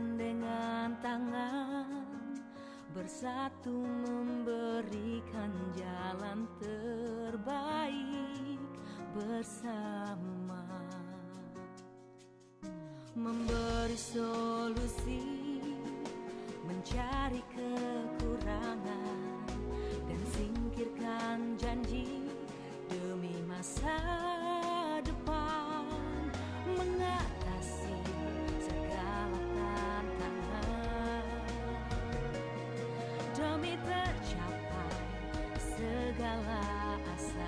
Gandengan tangan, bersatu memberikan jalan terbaik bersama, memberi solusi, mencari kekurangan, dan singkirkan janji demi masa depan, mengatasi segala tantangan demi tercapai segala asa.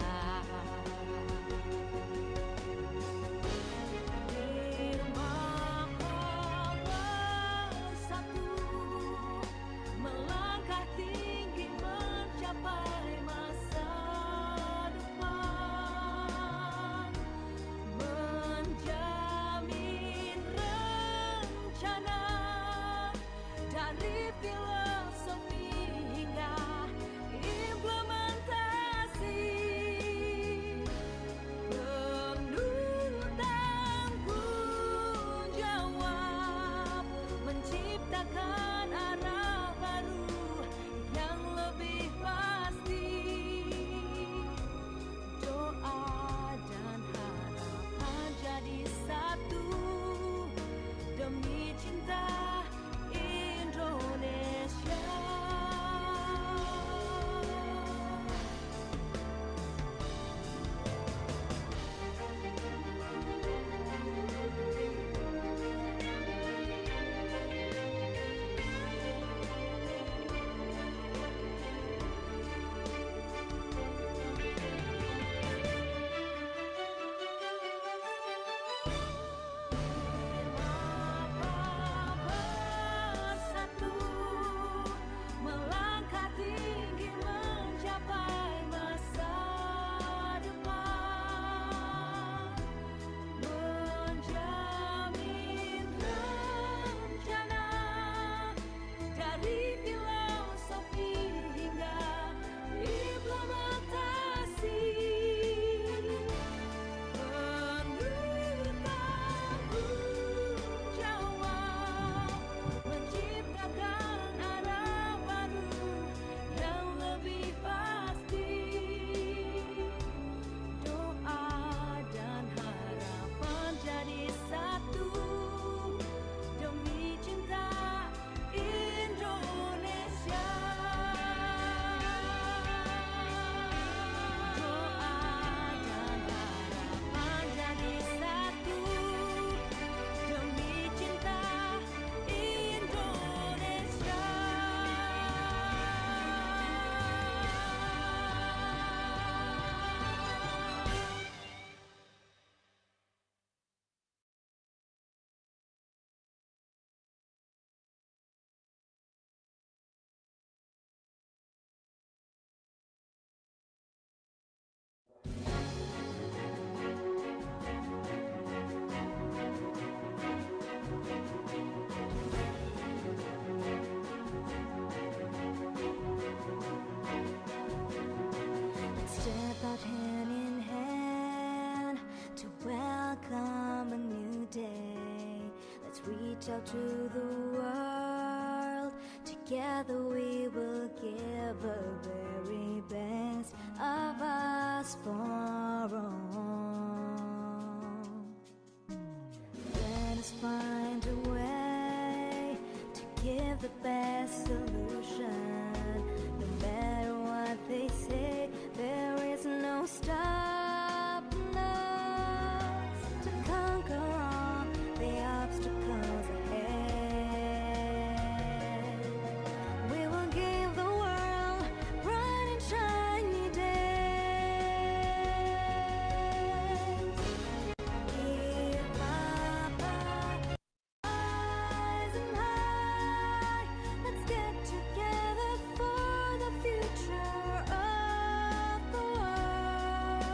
Out hand in hand to welcome a new day. Let's reach out to the world. Together we will give the very best of us for all. Let us find a way to give the best solution. No matter what they say, there is no stopping us to conquer all the obstacles ahead. We will give the world bright and shiny days. Keep up our eyes and high. Let's get together for the future of the world.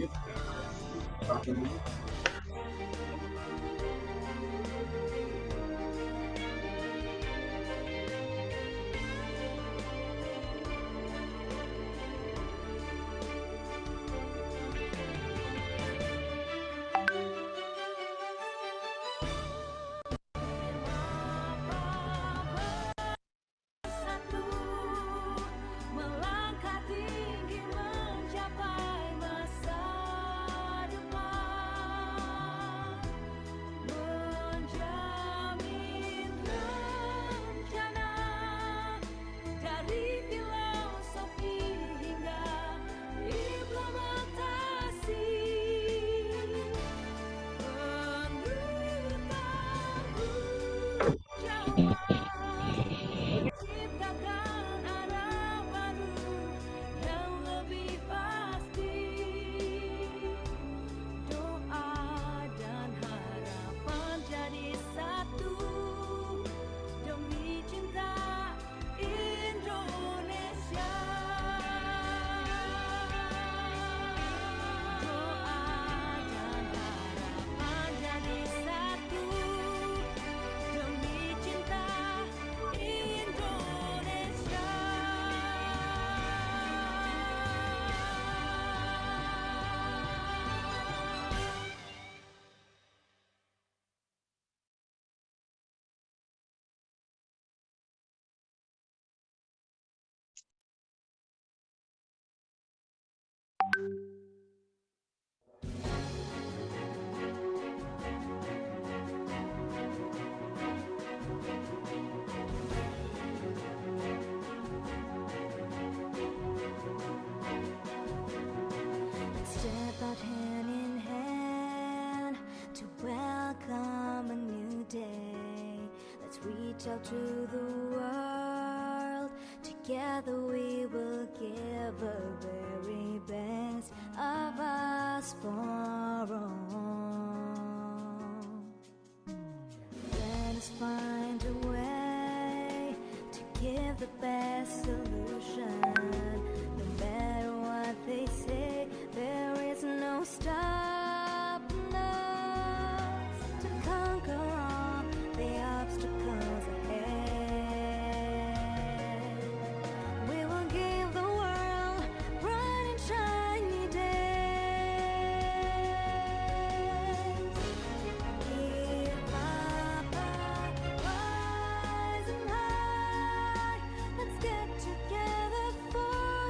Satu melangkah tinggi mencapai masa depan, menjamin rencana dari filosofi hingga implementasi. Ciptakan arah baru yang lebih pasti. Doa dan harapan jadi satu demi cinta Indonesia. Doa dan harapan jadi satu demi cinta Indonesia. Let's step out hand in hand to welcome a new day. Let's reach out to the world. Together we will give the very best of us for all. Let us find a way to give the best solution. No matter what they say, there is no stopping us to conquer all the obstacles ahead. We will give the world bright and shiny days. Keep up, rise and high. Let's get together for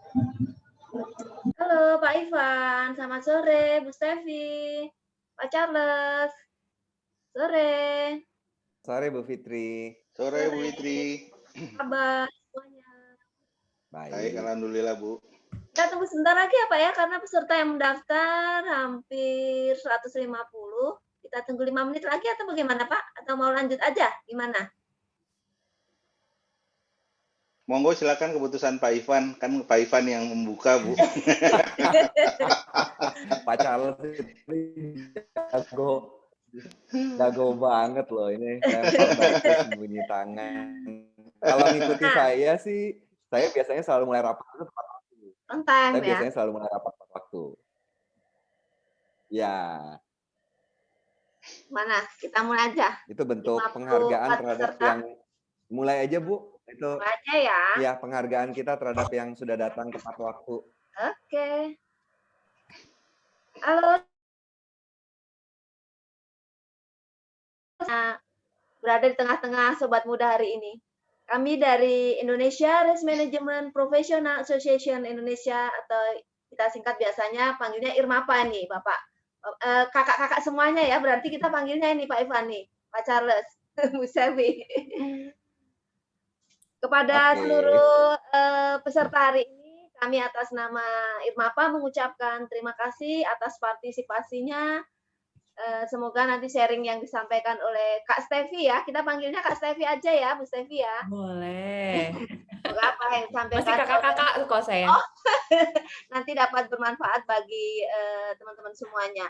Halo Pak Ivan, selamat sore Bu Stevi, Pak Charles, sore, Sore Bu Fitri. Sore Bu sore, Fitri. kabar semuanya. Baik, Baik. alhamdulillah Bu. Kita tunggu sebentar lagi ya Pak ya, karena peserta yang mendaftar hampir 150. Kita tunggu 5 menit lagi atau bagaimana Pak? Atau mau lanjut aja? Gimana? Monggo silakan keputusan Pak Ivan, kan Pak Ivan yang membuka Bu. Pak Charles itu jago banget loh ini. Lempar batu sembunyi tangan. Kalau ngikuti saya sih, saya biasanya selalu mulai rapat itu tepat waktu. On time Saya ya. biasanya selalu mulai rapat tepat waktu. Ya, Mana? Kita mulai aja. itu bentuk 54 penghargaan terhadap peserta. yang mulai aja Bu. Itu Mulai aja ya. ya penghargaan kita terhadap yang sudah datang tepat waktu. Oke. Halo. Nah, berada di tengah-tengah sobat muda hari ini. Kami dari Indonesia Race Management Professional Association Indonesia, atau kita singkat biasanya panggilnya IRMAPA nih, Bapak. Kakak-kakak semuanya ya, berarti kita panggilnya ini Pak Ivan nih, Pak Charles, Bu Sevi. Kepada Oke. seluruh peserta hari ini, kami atas nama IRMAPA mengucapkan terima kasih atas partisipasinya. Semoga nanti sharing yang disampaikan oleh Kak Stevi ya, kita panggilnya Kak Stevi aja ya, Bu Stevi ya. Boleh. Semoga apa yang disampaikan Masih kakak-kakak kok saya. Oh, nanti dapat bermanfaat bagi teman-teman semuanya.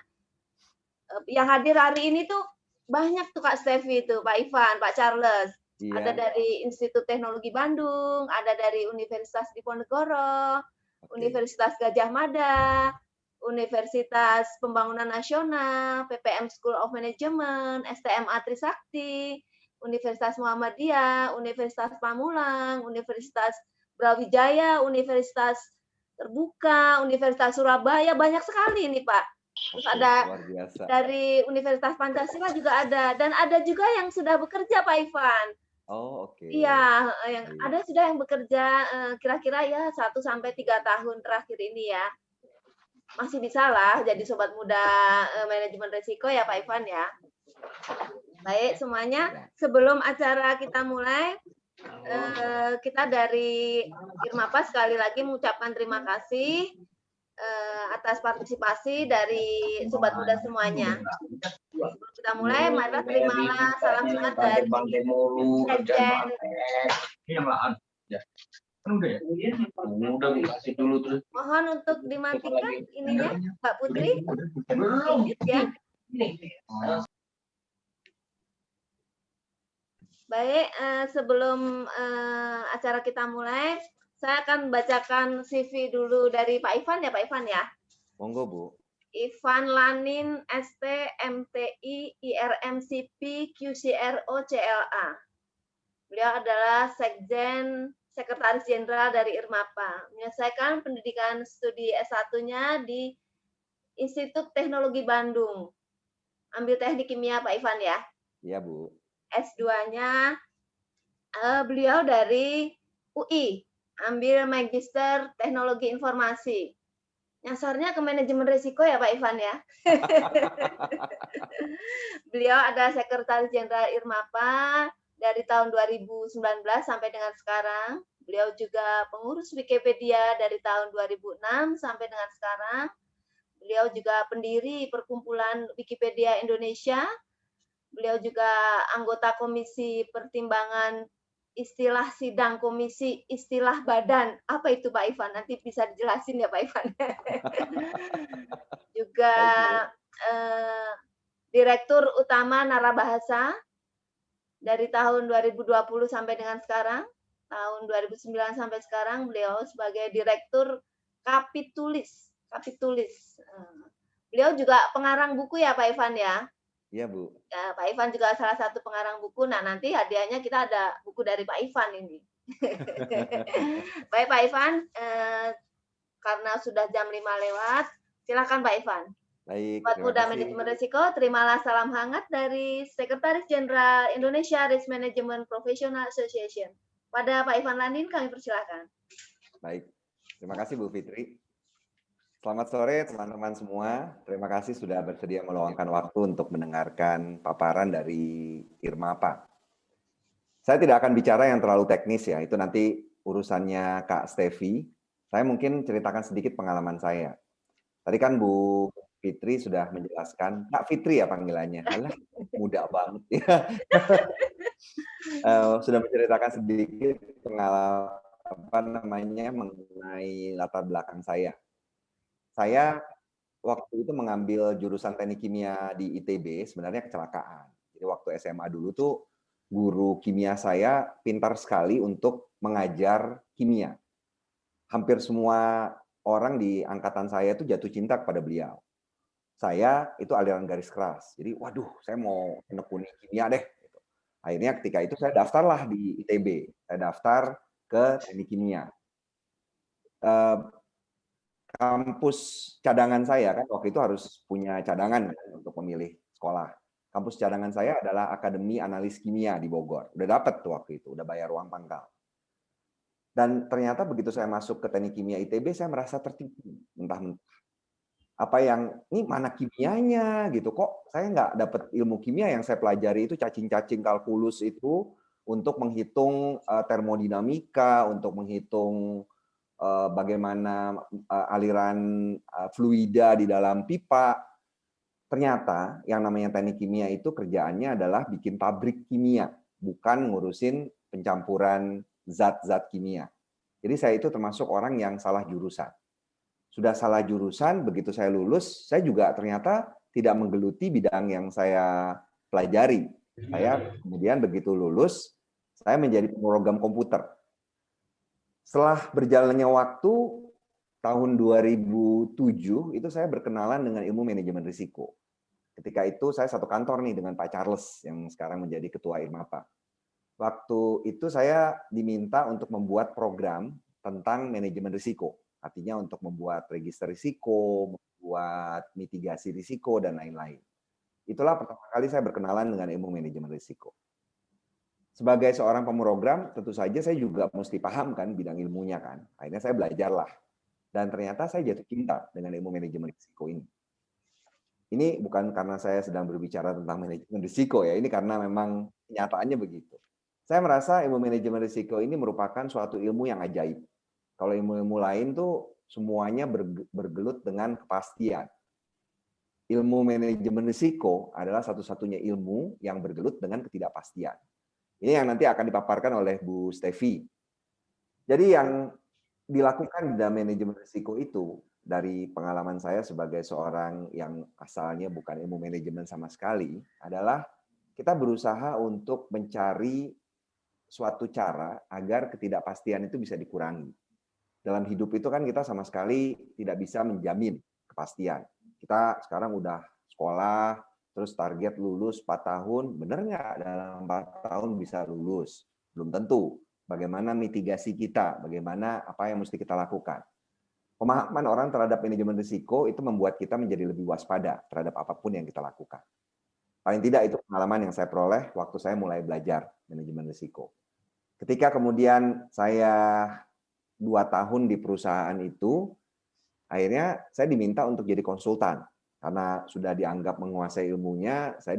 Yang hadir hari ini tuh banyak tuh Kak Stevi itu, Pak Ivan, Pak Charles. Ada Iya. dari Institut Teknologi Bandung, ada dari Universitas Diponegoro, Oke. Universitas Gajah Mada, Universitas Pembangunan Nasional, PPM School of Management, STMA Trisakti, Universitas Muhammadiyah, Universitas Pamulang, Universitas Brawijaya, Universitas Terbuka, Universitas Surabaya, banyak sekali ini Pak. Terus Oke, ada luar biasa. dari Universitas Pancasila juga ada, dan ada juga yang sudah bekerja Pak Ivan. Oh, oke. Iya, yang Baik. ada sudah yang bekerja kira-kira ya 1 sampai 3 tahun terakhir ini ya. Masih bisa lah jadi sobat muda manajemen risiko ya Pak Ivan ya. Baik semuanya, Ya. sebelum acara kita mulai, kita dari IRMAPA sekali lagi mengucapkan terima kasih atas partisipasi dari sobat muda semuanya. Sebelum kita mulai, marilah terimalah salam sehat dari Sekjen. Udah dikasih dulu terus. Mohon untuk dimatikan ininya, Mbak Putri. Sedikit ya. Baik, sebelum acara kita mulai, saya akan bacakan CV dulu dari Pak Ivan ya, Pak Ivan ya. Monggo, Bu. Ivan Lanin, ST, MTI, IRMCP, QCRO, CLA. Beliau adalah Sekjen, Sekretaris Jenderal dari IRMAPA. Menyelesaikan pendidikan studi S1-nya di Institut Teknologi Bandung. Ambil teknik kimia Pak Ivan ya. Iya, Bu. S2-nya beliau dari UI, ambil Magister Teknologi Informasi. Nyasarnya ke manajemen risiko ya Pak Ivan ya. Beliau adalah Sekretaris Jenderal IRMAPA dari tahun 2019 sampai dengan sekarang. Beliau juga pengurus Wikipedia dari tahun 2006 sampai dengan sekarang. Beliau juga pendiri Perkumpulan Wikipedia Indonesia. Beliau juga anggota Komisi Pertimbangan Istilah Sidang Komisi Istilah Badan. Apa itu Pak Ivan? Nanti bisa dijelasin ya Pak Ivan. Juga Direktur Utama Narabahasa dari tahun 2020 sampai dengan sekarang. Tahun 2009 sampai sekarang beliau sebagai Direktur Kapitulis. Beliau juga pengarang buku ya Pak Ivan ya. Iya, Bu. Ya, Pak Ivan juga salah satu pengarang buku. Nah, nanti hadiahnya kita ada buku dari Pak Ivan ini. Baik Pak Ivan, karena sudah jam 5 lewat, silakan Pak Ivan. Baik, Buat terima muda kasih. manajemen risiko, terimalah salam hangat dari Sekretaris Jenderal Indonesia Risk Management Professional Association. Pada Pak Ivan Lanin kami persilakan. Baik. Terima kasih Bu Fitri. Selamat sore teman-teman semua. Terima kasih sudah bersedia meluangkan waktu untuk mendengarkan paparan dari Irmapa. Saya tidak akan bicara yang terlalu teknis ya, itu nanti urusannya Kak Stevi. Saya mungkin ceritakan sedikit pengalaman saya. Tadi kan Bu Fitri sudah menjelaskan, Kak Fitri ya panggilannya. Alah, muda banget ya. Sudah menceritakan sedikit pengalaman mengenai latar belakang saya. Saya waktu itu mengambil jurusan teknik kimia di ITB sebenarnya kecelakaan. Jadi waktu SMA dulu tuh guru kimia saya pintar sekali untuk mengajar kimia. Hampir semua orang di angkatan saya itu jatuh cinta kepada beliau. Saya itu aliran garis keras. Jadi waduh, saya mau menekuni kimia deh. Akhirnya ketika itu saya daftarlah di ITB. Saya daftar ke teknik kimia. Kampus cadangan saya kan waktu itu harus punya cadangan untuk memilih sekolah. Kampus cadangan saya adalah Akademi Analis Kimia di Bogor. Udah dapat tuh waktu itu, udah bayar uang pangkal. Dan ternyata begitu saya masuk ke teknik kimia ITB, saya merasa tertipu. Entah-entah. Apa yang, ini mana kimianya gitu, kok saya nggak dapat ilmu kimia yang saya pelajari itu cacing-cacing kalkulus itu untuk menghitung termodinamika, untuk menghitung bagaimana aliran fluida di dalam pipa. Ternyata yang namanya teknik kimia itu kerjaannya adalah bikin pabrik kimia, bukan ngurusin pencampuran zat-zat kimia. Jadi saya itu termasuk orang yang salah jurusan. Sudah salah jurusan, begitu saya lulus, saya juga ternyata tidak menggeluti bidang yang saya pelajari. Saya kemudian begitu lulus, saya menjadi pemrogram komputer. Setelah berjalannya waktu, tahun 2007, itu saya berkenalan dengan ilmu manajemen risiko. Ketika itu saya satu kantor nih dengan Pak Charles, yang sekarang menjadi ketua Irmapa. Waktu itu saya diminta untuk membuat program tentang manajemen risiko. Artinya untuk membuat register risiko, membuat mitigasi risiko, dan lain-lain. Itulah pertama kali saya berkenalan dengan ilmu manajemen risiko. Sebagai seorang pemrogram, tentu saja saya juga mesti paham kan bidang ilmunya kan. Akhirnya saya belajarlah. Dan ternyata saya jatuh cinta dengan ilmu manajemen risiko ini. Ini bukan karena saya sedang berbicara tentang manajemen risiko ya, ini karena memang kenyataannya begitu. Saya merasa ilmu manajemen risiko ini merupakan suatu ilmu yang ajaib. Kalau ilmu-ilmu lain tuh semuanya bergelut dengan kepastian. Ilmu manajemen risiko adalah satu-satunya ilmu yang bergelut dengan ketidakpastian. Ini yang nanti akan dipaparkan oleh Bu Stevi. Jadi yang dilakukan di dalam manajemen risiko itu, dari pengalaman saya sebagai seorang yang asalnya bukan ilmu manajemen sama sekali, adalah kita berusaha untuk mencari suatu cara agar ketidakpastian itu bisa dikurangi. Dalam hidup itu kan kita sama sekali tidak bisa menjamin kepastian. Kita sekarang udah sekolah, terus target lulus 4 tahun, benar nggak dalam 4 tahun bisa lulus? Belum tentu. Bagaimana mitigasi kita, bagaimana apa yang mesti kita lakukan. Pemahaman orang terhadap manajemen risiko itu membuat kita menjadi lebih waspada terhadap apapun yang kita lakukan. Paling tidak itu pengalaman yang saya peroleh waktu saya mulai belajar manajemen risiko. Ketika kemudian saya 2 tahun di perusahaan itu, akhirnya saya diminta untuk jadi konsultan. Karena sudah dianggap menguasai ilmunya, saya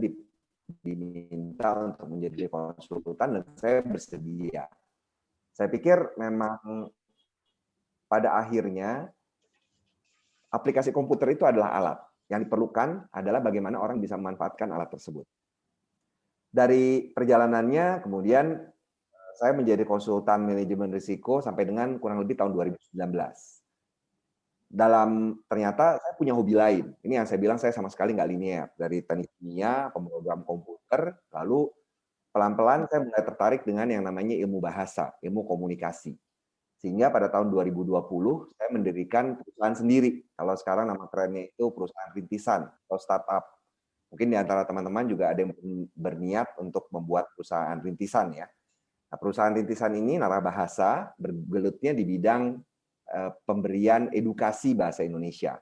diminta untuk menjadi konsultan dan saya bersedia. Saya pikir memang pada akhirnya aplikasi komputer itu adalah alat. Yang diperlukan adalah bagaimana orang bisa memanfaatkan alat tersebut. Dari perjalanannya kemudian saya menjadi konsultan manajemen risiko sampai dengan kurang lebih tahun 2019. Ternyata saya punya hobi lain. Ini yang saya bilang saya sama sekali nggak linear. Dari teknik kimia, pemrogram komputer, lalu pelan-pelan saya mulai tertarik dengan yang namanya ilmu bahasa, ilmu komunikasi. Sehingga pada tahun 2020 saya mendirikan perusahaan sendiri. Kalau sekarang nama kerennya itu perusahaan rintisan atau startup. Mungkin di antara teman-teman juga ada yang berniat untuk membuat perusahaan rintisan ya. Nah, perusahaan rintisan ini Narabahasa bergelutnya di bidang pemberian edukasi bahasa Indonesia.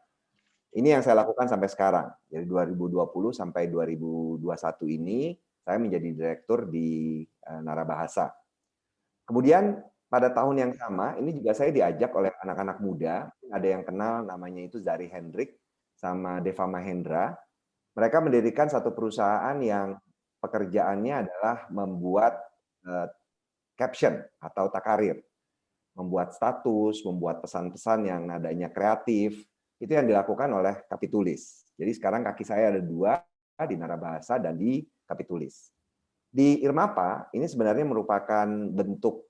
Ini yang saya lakukan sampai sekarang. Dari 2020 sampai 2021 ini saya menjadi direktur di Narabahasa. Kemudian pada tahun yang sama, ini juga saya diajak oleh anak-anak muda, ada yang kenal namanya itu Zari Hendrik sama Deva Mahendra. Mereka mendirikan satu perusahaan yang pekerjaannya adalah membuat caption atau takarir, membuat status, membuat pesan-pesan yang nadanya kreatif, itu yang dilakukan oleh Kapitulis. Jadi sekarang kaki saya ada 2, di Narabahasa dan di Kapitulis. Di Irmapa, ini sebenarnya merupakan bentuk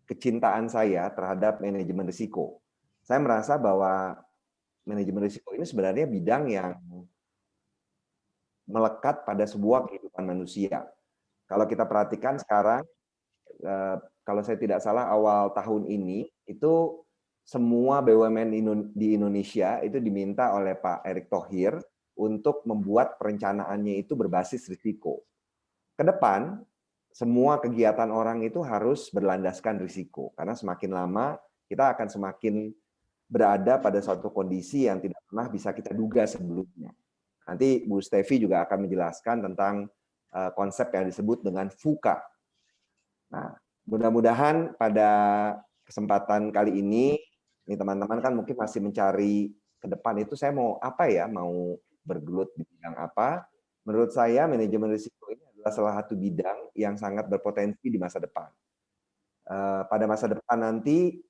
kecintaan saya terhadap manajemen risiko. Saya merasa bahwa manajemen risiko ini sebenarnya bidang yang melekat pada sebuah kehidupan manusia. Kalau kita perhatikan sekarang, kalau saya tidak salah awal tahun ini, itu semua BUMN di Indonesia itu diminta oleh Pak Erick Thohir untuk membuat perencanaannya itu berbasis risiko. Ke depan, semua kegiatan orang itu harus berlandaskan risiko, karena semakin lama kita akan semakin berada pada suatu kondisi yang tidak pernah bisa kita duga sebelumnya. Nanti Bu Stevi juga akan menjelaskan tentang konsep yang disebut dengan VUCA. Nah, mudah-mudahan pada kesempatan kali ini teman-teman kan mungkin masih mencari ke depan itu saya mau apa ya, mau bergelut di bidang apa. Menurut saya manajemen risiko ini adalah salah satu bidang yang sangat berpotensi di masa depan. Pada masa depan nanti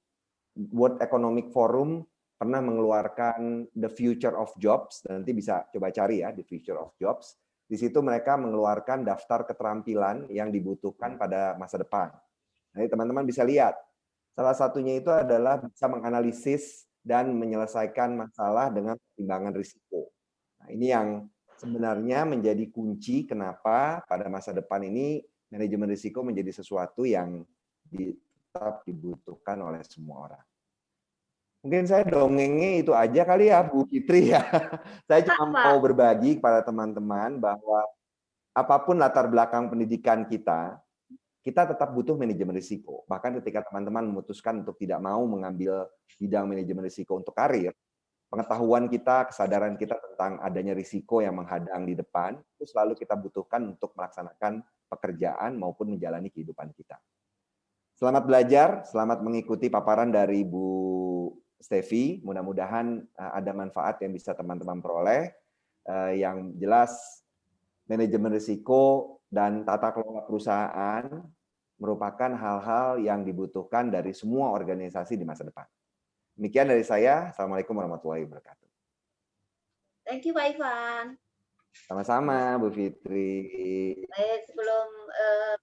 World Economic Forum pernah mengeluarkan The Future of Jobs, nanti bisa coba cari ya The Future of Jobs. Di situ mereka mengeluarkan daftar keterampilan yang dibutuhkan pada masa depan. Nanti teman-teman bisa lihat. Salah satunya itu adalah bisa menganalisis dan menyelesaikan masalah dengan pertimbangan risiko. Nah, ini yang sebenarnya menjadi kunci kenapa pada masa depan ini manajemen risiko menjadi sesuatu yang tetap dibutuhkan oleh semua orang. Mungkin saya dongengnya itu aja kali ya Bu Fitri ya. Saya cuma mau berbagi kepada teman-teman bahwa apapun latar belakang pendidikan kita tetap butuh manajemen risiko. Bahkan ketika teman-teman memutuskan untuk tidak mau mengambil bidang manajemen risiko untuk karir, pengetahuan kita, kesadaran kita tentang adanya risiko yang menghadang di depan, itu selalu kita butuhkan untuk melaksanakan pekerjaan maupun menjalani kehidupan kita. Selamat belajar, selamat mengikuti paparan dari Bu Stevi. Mudah-mudahan ada manfaat yang bisa teman-teman peroleh. Yang jelas, manajemen risiko dan tata kelola perusahaan merupakan hal-hal yang dibutuhkan dari semua organisasi di masa depan. Demikian dari saya. Assalamualaikum warahmatullahi wabarakatuh. Thank you Pak Ivan. Sama-sama Bu Fitri. Baik, sebelum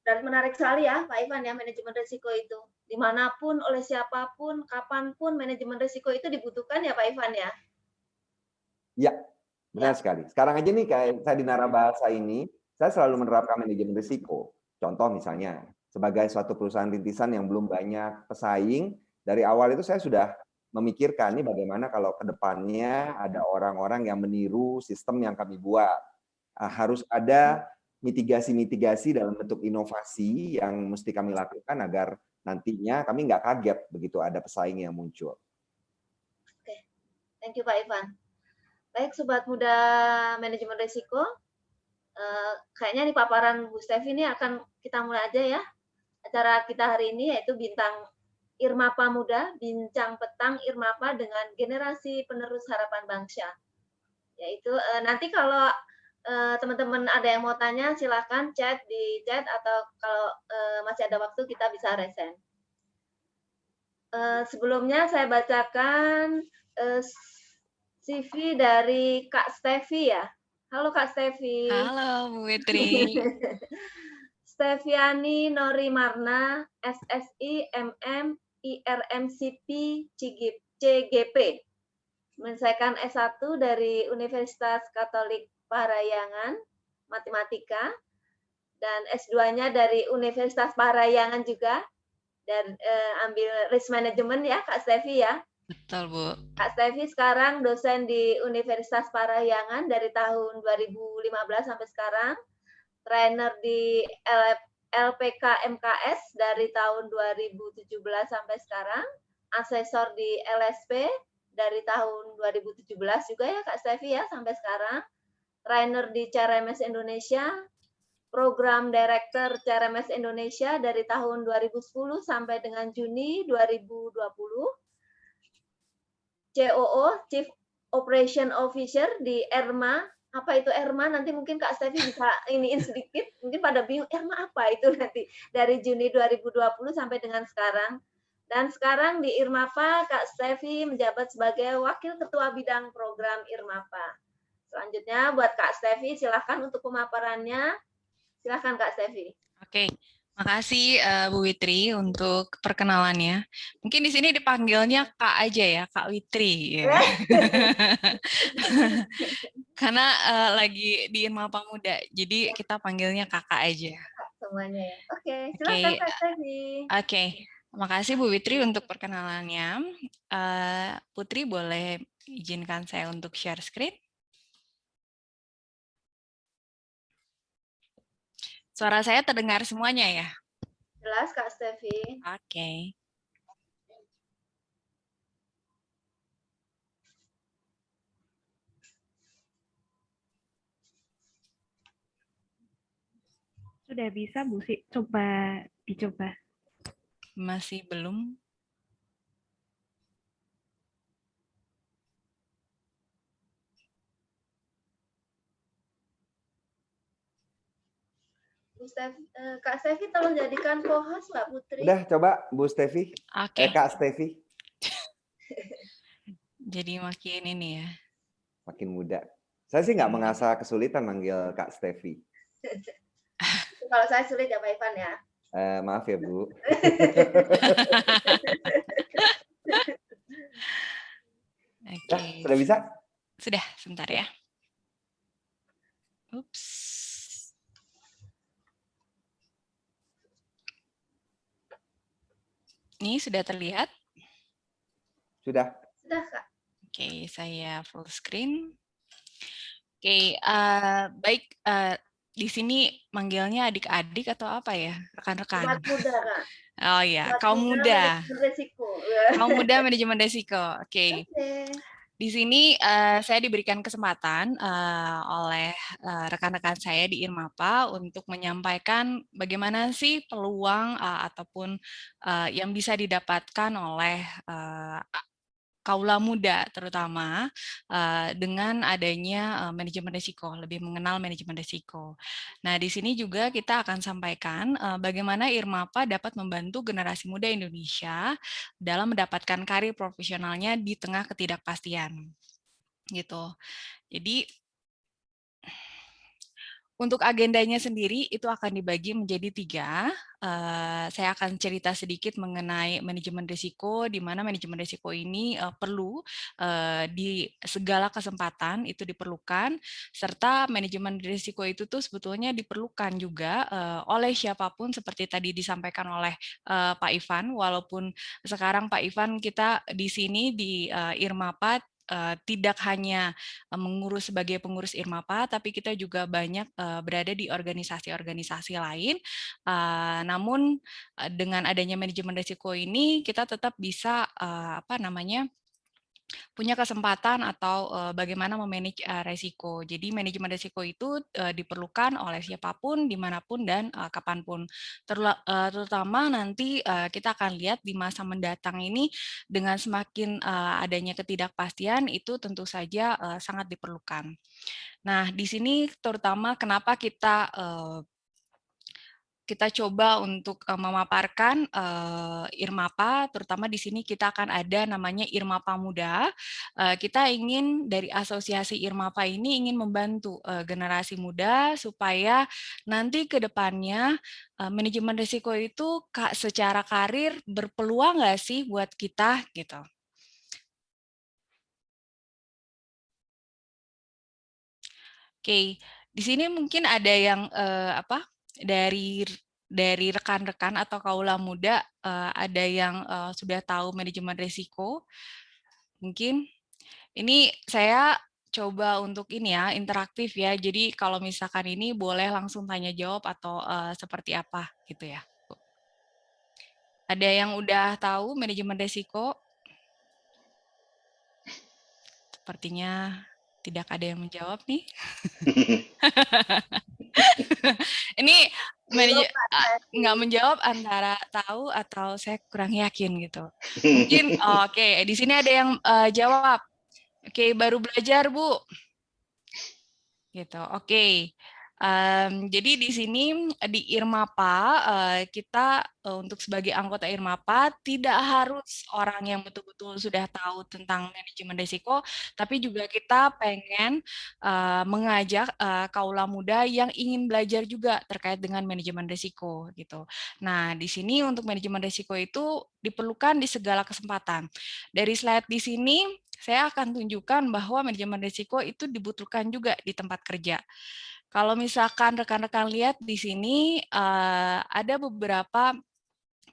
dan menarik sekali ya Pak Ivan ya, manajemen risiko itu. Dimanapun, oleh siapapun, kapanpun manajemen risiko itu dibutuhkan ya Pak Ivan ya? Ya, benar sekali. Sekarang aja nih kayak saya di Narabahasa ini, saya selalu menerapkan manajemen risiko. Contoh misalnya, sebagai suatu perusahaan rintisan yang belum banyak pesaing, dari awal itu saya sudah memikirkan nih bagaimana kalau ke depannya ada orang-orang yang meniru sistem yang kami buat. Harus ada mitigasi-mitigasi dalam bentuk inovasi yang mesti kami lakukan agar nantinya kami nggak kaget begitu ada pesaing yang muncul. Oke, thank you Pak Ivan. Baik, Sobat Muda Manajemen Risiko, kayaknya nih paparan Bu Stevi ini akan kita mulai aja ya. Acara kita hari ini yaitu Bintang Irmapa Muda, Bincang Petang Irmapa dengan Generasi Penerus Harapan Bangsa. Yaitu nanti kalau teman-teman ada yang mau tanya, silakan chat di chat atau kalau masih ada waktu kita bisa resen. Sebelumnya saya bacakan CV dari Kak Stevi ya. Halo Kak Stevi. Halo Bu Fitri. Steviani Norimarna, SSI MM IRMCP CGP. Menyelesaikan S1 dari Universitas Katolik Parahyangan, Matematika, dan S2-nya dari Universitas Parahyangan juga, dan ambil Risk Management ya Kak Stevi ya. Betul Bu. Kak Stevi sekarang dosen di Universitas Parahyangan dari tahun 2015 sampai sekarang. Trainer di LPK MKS dari tahun 2017 sampai sekarang, asesor di LSP dari tahun 2017 juga ya Kak Stevi ya sampai sekarang, trainer di CRMS Indonesia, Program Director CRMS Indonesia dari tahun 2010 sampai dengan Juni 2020. COO, Chief Operation Officer di ERMA. Apa itu ERMA? Nanti mungkin Kak Stefi bisa iniin sedikit. Mungkin pada bingung, ERMA apa itu nanti. Dari Juni 2020 sampai dengan sekarang. Dan sekarang di IRMAPA, Kak Stefi menjabat sebagai Wakil Ketua Bidang Program IRMAPA. Selanjutnya buat Kak Stefi, silahkan untuk pemaparannya. Silahkan Kak Stefi. Oke, makasih Bu Witri untuk perkenalannya. Mungkin di sini dipanggilnya Kak aja ya, Kak Witri. Ya. Karena lagi di Irmapa Muda, jadi kita panggilnya Kakak aja. Semuanya ya. Oke, silahkan Kak Stefi. Oke, makasih Bu Witri untuk perkenalannya. Putri boleh izinkan saya untuk share screen? Suara saya terdengar semuanya ya? Jelas Kak Stefi. Oke. Sudah bisa, Bu Sih? Coba dicoba. Masih belum? Kak Stefi tolong jadikan co-host Mbak Putri. Udah coba Bu Stefi. Oke. Kak Stefi. Jadi makin ini ya. Makin muda. Saya sih nggak mengasah kesulitan manggil Kak Stefi. Kalau saya sulit ya Pak Ivan ya. Maaf ya Bu. Oke. Sudah bisa? Sudah, sebentar ya. Ups. Ini sudah terlihat? Sudah. Sudah Kak. Oke, saya full screen. Oke, baik. Di sini manggilnya adik-adik atau apa ya, rekan-rekan? Umat muda Kak. Oh ya, Umat kaum muda. Manajemen resiko. Kaum muda manajemen resiko. Oke. Di sini saya diberikan kesempatan oleh rekan-rekan saya di IRMAPA untuk menyampaikan bagaimana sih peluang ataupun yang bisa didapatkan oleh kaula muda terutama dengan adanya manajemen risiko, lebih mengenal manajemen risiko. Nah, di sini juga kita akan sampaikan bagaimana IRMAPA dapat membantu generasi muda Indonesia dalam mendapatkan karir profesionalnya di tengah ketidakpastian. Gitu. Jadi untuk agendanya sendiri itu akan dibagi menjadi 3. Saya akan cerita sedikit mengenai manajemen risiko, di mana manajemen risiko ini perlu di segala kesempatan itu diperlukan, serta manajemen risiko itu tuh sebetulnya diperlukan juga oleh siapapun seperti tadi disampaikan oleh Pak Ivan, walaupun sekarang Pak Ivan kita di sini di IRMAPA tidak hanya mengurus sebagai pengurus IRMAPA, tapi kita juga banyak berada di organisasi-organisasi lain. Namun dengan adanya manajemen risiko ini, kita tetap bisa punya kesempatan atau bagaimana memanage resiko. Jadi manajemen risiko itu diperlukan oleh siapapun, dimanapun, dan kapanpun. Terutama nanti kita akan lihat di masa mendatang ini dengan semakin adanya ketidakpastian itu tentu saja sangat diperlukan. Nah, di sini terutama kenapa kita coba untuk memaparkan IRMAPA, terutama di sini kita akan ada namanya IRMAPA Muda. Kita ingin dari asosiasi IRMAPA ini ingin membantu generasi muda supaya nanti ke depannya manajemen risiko itu secara karir berpeluang nggak sih buat kita gitu. Oke, di sini mungkin ada yang dari rekan-rekan atau kaula muda ada yang sudah tahu manajemen risiko. Mungkin ini saya coba untuk ini ya, interaktif ya. Jadi kalau misalkan ini boleh langsung tanya jawab atau seperti apa gitu ya. Ada yang udah tahu manajemen risiko? Sepertinya Tidak ada yang menjawab nih. Ini Belum, Pak Sesi. nggak menjawab antara tahu atau saya kurang yakin gitu. Mungkin oke, di sini ada yang jawab. Oke, baru belajar, Bu. Gitu. Oke. Jadi di sini di Irmapa kita untuk sebagai anggota Irmapa tidak harus orang yang betul-betul sudah tahu tentang manajemen risiko, tapi juga kita pengen mengajak kaula muda yang ingin belajar juga terkait dengan manajemen risiko gitu. Nah, di sini untuk manajemen risiko itu diperlukan di segala kesempatan. Dari slide di sini saya akan tunjukkan bahwa manajemen risiko itu dibutuhkan juga di tempat kerja. Kalau misalkan rekan-rekan lihat di sini ada beberapa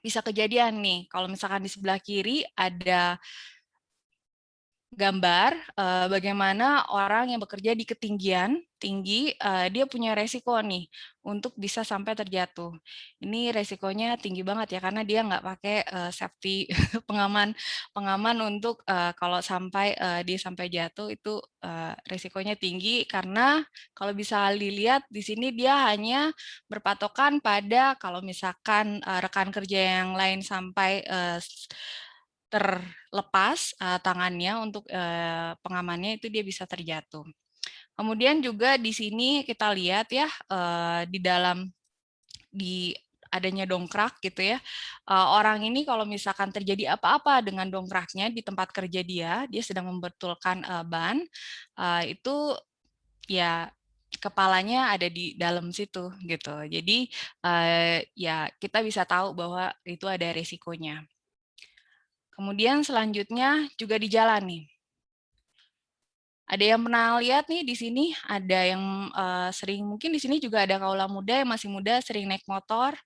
bisa kejadian nih. Kalau misalkan di sebelah kiri ada gambar bagaimana orang yang bekerja di ketinggian tinggi dia punya resiko nih untuk bisa sampai terjatuh. Ini resikonya tinggi banget ya karena dia nggak pakai safety pengaman untuk kalau sampai dia sampai jatuh itu resikonya tinggi karena kalau bisa dilihat di sini dia hanya berpatokan pada kalau misalkan rekan kerja yang lain sampai terlepas tangannya untuk pengamannya itu dia bisa terjatuh. Kemudian juga di sini kita lihat ya di dalam di adanya dongkrak gitu ya. Orang ini kalau misalkan terjadi apa-apa dengan dongkraknya di tempat kerja dia sedang membetulkan ban itu ya kepalanya ada di dalam situ gitu. Jadi ya kita bisa tahu bahwa itu ada resikonya. Kemudian selanjutnya juga di jalan nih. Ada yang pernah lihat nih di sini ada yang sering mungkin di sini juga ada kaula muda yang masih muda sering naik motor.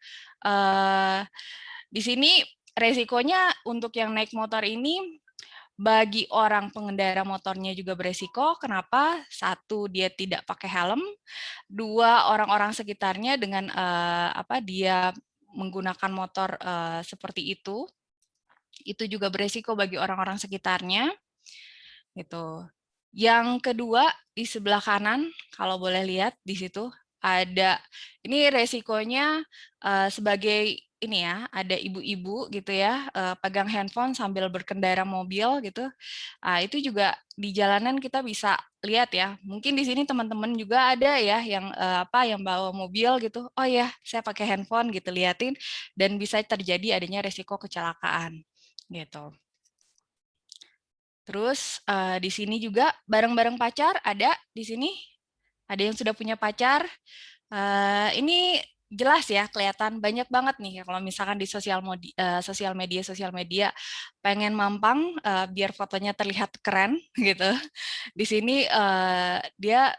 Di sini resikonya untuk yang naik motor ini bagi orang pengendara motornya juga beresiko. Kenapa? Satu, dia tidak pakai helm. Dua, orang-orang sekitarnya dengan dia menggunakan motor seperti itu juga beresiko bagi orang-orang sekitarnya. Gitu. Yang kedua di sebelah kanan, kalau boleh lihat di situ ada ini resikonya sebagai ini ya, ada ibu-ibu gitu ya, pegang handphone sambil berkendara mobil gitu. Itu juga di jalanan kita bisa lihat ya. Mungkin di sini teman-teman juga ada ya yang yang bawa mobil gitu. Oh ya, saya pakai handphone gitu liatin dan bisa terjadi adanya resiko kecelakaan gitu. Terus di sini juga bareng-bareng pacar ada di sini. Ada yang sudah punya pacar. Ini jelas ya kelihatan banyak banget nih kalau misalkan di sosial media pengen mampang biar fotonya terlihat keren gitu. Di sini dia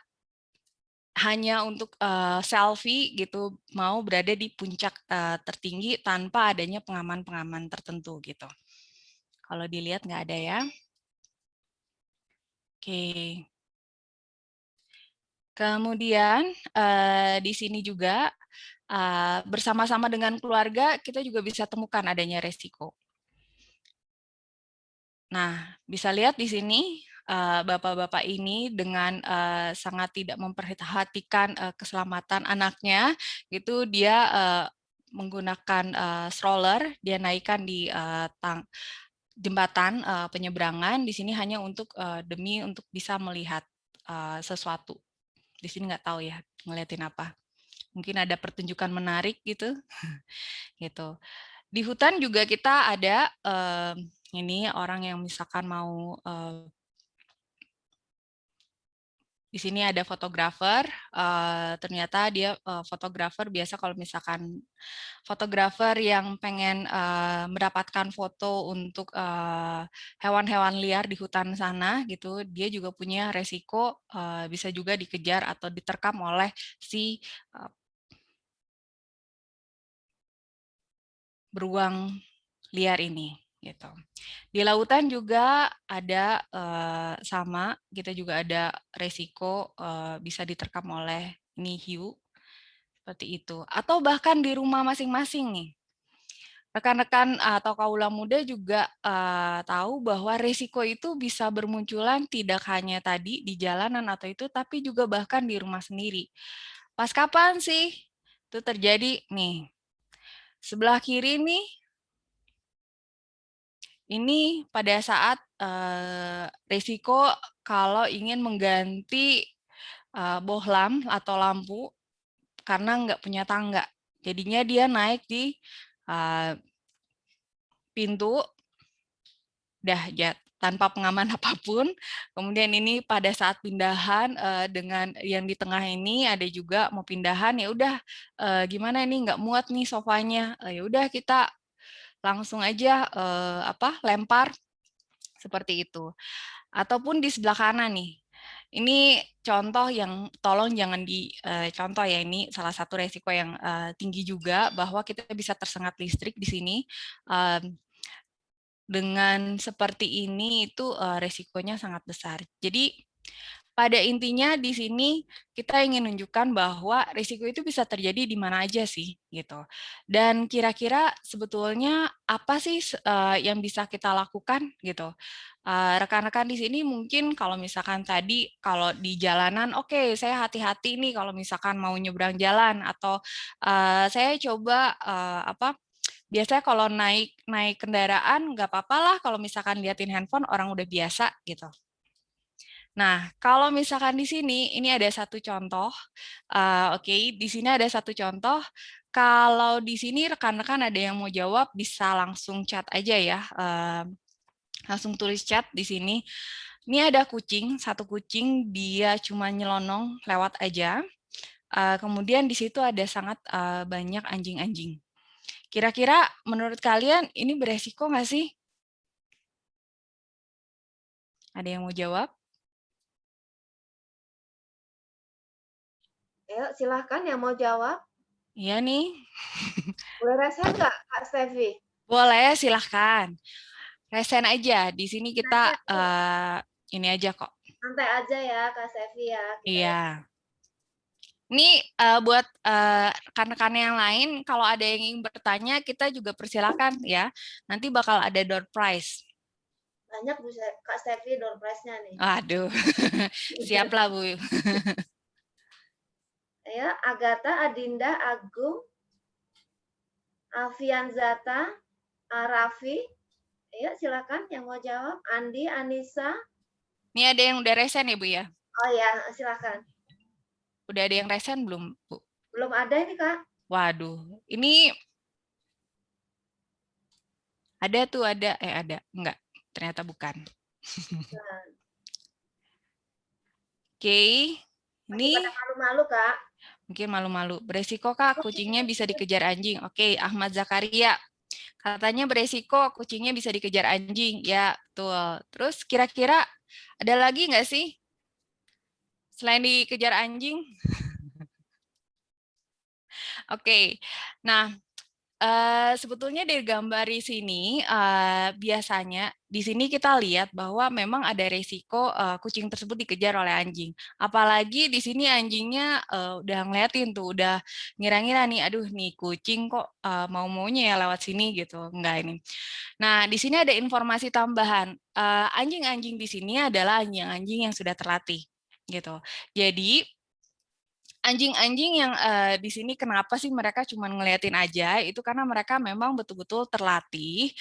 hanya untuk selfie gitu mau berada di puncak tertinggi tanpa adanya pengaman-pengaman tertentu gitu. Kalau dilihat nggak ada ya. Oke. Kemudian di sini juga bersama-sama dengan keluarga kita juga bisa temukan adanya resiko. Nah, bisa lihat di sini bapak-bapak ini dengan sangat tidak memperhatikan keselamatan anaknya, gitu dia menggunakan stroller, dia naikkan di jembatan penyeberangan di sini hanya untuk demi untuk bisa melihat sesuatu. Di sini nggak tahu ya ngeliatin apa. Mungkin ada pertunjukan menarik gitu. Gitu. Di hutan juga kita ada ini orang yang misalkan mau di sini ada fotografer, ternyata dia fotografer biasa kalau misalkan fotografer yang pengen mendapatkan foto untuk hewan-hewan liar di hutan sana gitu, dia juga punya resiko bisa juga dikejar atau diterkam oleh si beruang liar ini gitu. Di lautan juga ada sama, kita juga ada resiko bisa diterkam oleh ini hiu seperti itu. Atau bahkan di rumah masing-masing nih. rekan-rekan atau kaula muda juga tahu bahwa risiko itu bisa bermunculan tidak hanya tadi di jalanan atau itu, tapi juga bahkan di rumah sendiri. Pas kapan sih itu terjadi? Nih, sebelah kiri nih, ini pada saat risiko kalau ingin mengganti bohlam atau lampu karena nggak punya tangga. Jadinya dia naik di pintu, tanpa pengaman apapun. Kemudian ini pada saat pindahan dengan yang di tengah ini ada juga mau pindahan, ya udah gimana ini nggak muat nih sofanya, ya udah kita langsung aja lempar seperti itu. Ataupun di sebelah kanan nih. Ini contoh yang tolong jangan dicontoh ya, ini salah satu resiko yang tinggi juga bahwa kita bisa tersengat listrik di sini. Dengan seperti ini itu resikonya sangat besar. Jadi pada intinya di sini kita ingin menunjukkan bahwa risiko itu bisa terjadi di mana aja sih gitu. Dan kira-kira sebetulnya apa sih yang bisa kita lakukan gitu. Rekan-rekan di sini mungkin kalau misalkan tadi kalau di jalanan, oke, saya hati-hati nih kalau misalkan mau nyebrang jalan, atau saya coba biasanya kalau naik kendaraan nggak apa-apa lah kalau misalkan liatin handphone, orang udah biasa gitu. Nah, kalau misalkan di sini, ini ada satu contoh. Oke, di sini ada satu contoh. Kalau di sini rekan-rekan ada yang mau jawab, bisa langsung chat aja ya. Langsung tulis chat di sini. Ini ada kucing, satu kucing, dia cuma nyelonong lewat aja. Kemudian di situ ada sangat banyak anjing-anjing. Kira-kira menurut kalian ini beresiko nggak sih? Ada yang mau jawab? Ayo, silahkan yang mau jawab. Iya nih. Boleh resen nggak, Kak Stevi? Boleh, silahkan. Resen aja. Di sini kita ini aja kok. Santai aja ya, Kak Stevi ya. Iya. Ini buat rekan-rekan yang lain, kalau ada yang ingin bertanya, kita juga persilakan ya. Nanti bakal ada door prize. Banyak Bu Kak Stevi door prize-nya nih. Aduh, siaplah Bu. Ya, Agatha, Adinda, Agung, Alfianzata, Raffi. Ya, silakan yang mau jawab. Andi, Anissa. Ini ada yang udah resen ya Bu ya? Oh ya, silakan. Udah ada yang resen belum Bu? Belum ada ini Kak. Waduh, ini ada tuh, ada. Ada. Enggak, ternyata bukan. Nah. Oke, ini pada malu-malu Kak. mungkin malu-malu. Beresiko Kak, kucingnya bisa dikejar anjing. Oke, Ahmad Zakaria. Katanya beresiko kucingnya bisa dikejar anjing. Ya, betul. Terus kira-kira ada lagi nggak sih selain dikejar anjing? Oke, nah sebetulnya dari gambar di sini biasanya di sini kita lihat bahwa memang ada resiko kucing tersebut dikejar oleh anjing. Apalagi di sini anjingnya udah ngeliatin tuh, udah ngira-ngira nih, aduh nih kucing kok mau-maunya ya lewat sini gitu. Enggak ini. Nah, di sini ada informasi tambahan. Anjing-anjing di sini adalah anjing-anjing yang sudah terlatih gitu. Jadi anjing-anjing yang di sini kenapa sih mereka cuma ngeliatin aja, itu karena mereka memang betul-betul terlatih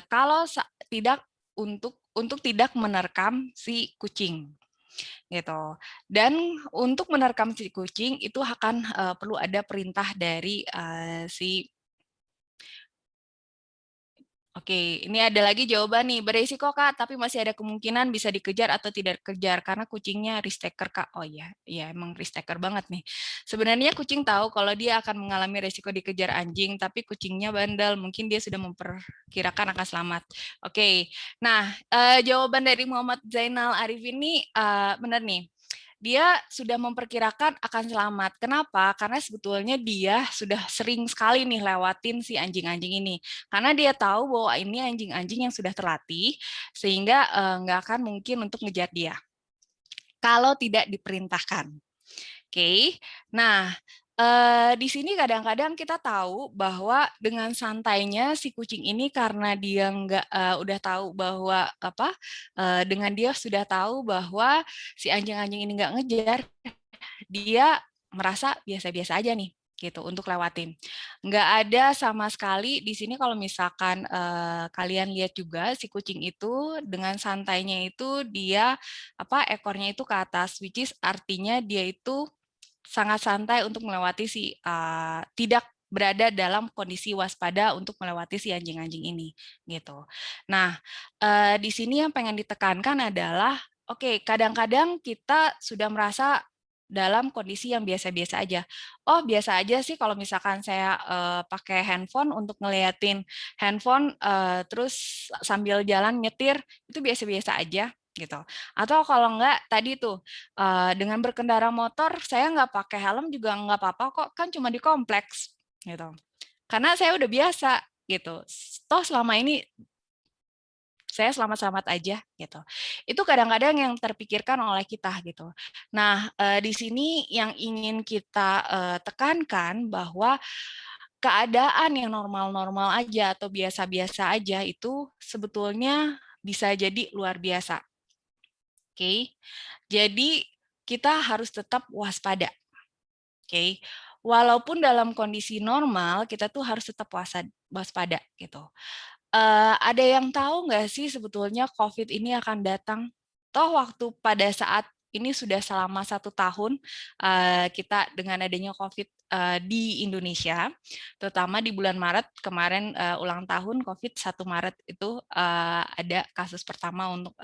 kalau tidak untuk tidak menerkam si kucing gitu. Dan untuk menerkam si kucing itu akan perlu ada perintah dari si. Oke, ini ada lagi jawaban nih. Beresiko Kak, tapi masih ada kemungkinan bisa dikejar atau tidak dikejar karena kucingnya risk taker Kak. Oh iya, iya emang risk taker banget nih. Sebenarnya kucing tahu kalau dia akan mengalami resiko dikejar anjing, tapi kucingnya bandel. Mungkin dia sudah memperkirakan akan selamat. Oke, nah jawaban dari Muhammad Zainal Arif ini benar nih. Dia sudah memperkirakan akan selamat. Kenapa? Karena sebetulnya dia sudah sering sekali nih lewatin si anjing-anjing ini. Karena dia tahu bahwa ini anjing-anjing yang sudah terlatih, sehingga nggak akan mungkin untuk ngejar dia. Kalau tidak diperintahkan. Oke, nah Di sini kadang-kadang kita tahu bahwa dengan santainya si kucing ini karena dia udah tahu bahwa dengan dia sudah tahu bahwa si anjing-anjing ini nggak ngejar, dia merasa biasa-biasa aja nih gitu untuk lewatin. Nggak ada sama sekali di sini kalau misalkan kalian lihat juga si kucing itu dengan santainya itu dia ekornya itu ke atas, which is artinya dia itu sangat santai untuk melewati tidak berada dalam kondisi waspada untuk melewati si anjing-anjing ini gitu. Nah, di sini yang pengen ditekankan adalah oke, kadang-kadang kita sudah merasa dalam kondisi yang biasa-biasa aja. Oh, biasa aja sih kalau misalkan saya pakai handphone untuk ngeliatin handphone terus sambil jalan nyetir, itu biasa-biasa aja gitu. Atau kalau enggak tadi tuh dengan berkendara motor saya nggak pakai helm juga nggak apa-apa kok, kan cuma di kompleks gitu. Karena saya udah biasa gitu. Toh selama ini saya selamat-selamat aja gitu. Itu kadang-kadang yang terpikirkan oleh kita gitu. Nah, di sini yang ingin kita tekankan bahwa keadaan yang normal-normal aja atau biasa-biasa aja itu sebetulnya bisa jadi luar biasa. Oke. Jadi kita harus tetap waspada. Oke. Walaupun dalam kondisi normal kita tuh harus tetap waspada gitu. Ada yang tahu nggak sih sebetulnya COVID ini akan datang? Toh waktu pada saat ini sudah selama 1 tahun kita dengan adanya COVID di Indonesia, terutama di bulan Maret kemarin ulang tahun COVID 1 Maret itu ada kasus pertama untuk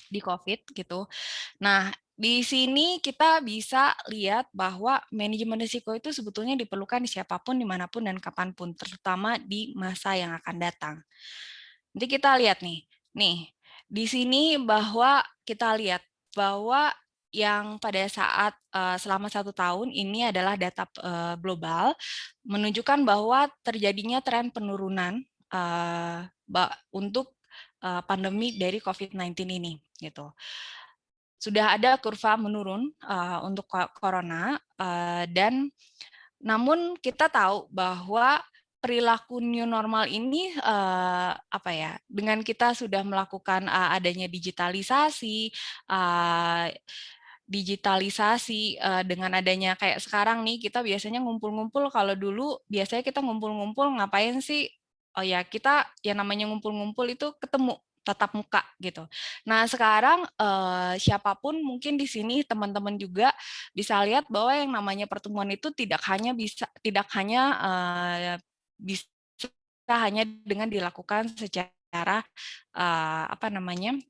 di COVID gitu. Nah, di sini kita bisa lihat bahwa manajemen risiko itu sebetulnya diperlukan di siapapun, dimanapun, dan kapanpun, terutama di masa yang akan datang. Nanti kita lihat nih, di sini bahwa kita lihat bahwa yang pada saat selama 1 tahun ini adalah data global menunjukkan bahwa terjadinya tren penurunan untuk pandemi dari COVID-19 ini gitu. Sudah ada kurva menurun untuk corona dan namun kita tahu bahwa perilaku new normal ini dengan kita sudah melakukan adanya digitalisasi dengan adanya kayak sekarang nih kita biasanya ngumpul-ngumpul, kalau dulu biasanya kita ngumpul-ngumpul ngapain sih? Oh ya, kita yang namanya ngumpul-ngumpul itu ketemu tatap muka gitu. Nah, sekarang siapapun mungkin di sini teman-teman juga bisa lihat bahwa yang namanya pertemuan itu tidak hanya bisa dengan dilakukan secara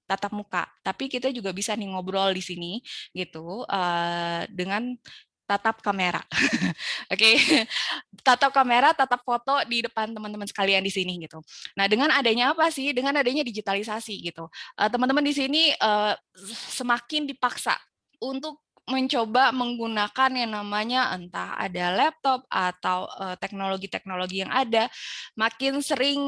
tatap muka, tapi kita juga bisa nih ngobrol di sini gitu dengan tatap kamera. Oke, tatap kamera, tatap foto di depan teman-teman sekalian di sini gitu. Nah, dengan adanya apa sih? Dengan adanya digitalisasi gitu. Teman-teman di sini semakin dipaksa untuk mencoba menggunakan yang namanya entah ada laptop atau teknologi-teknologi yang ada, makin sering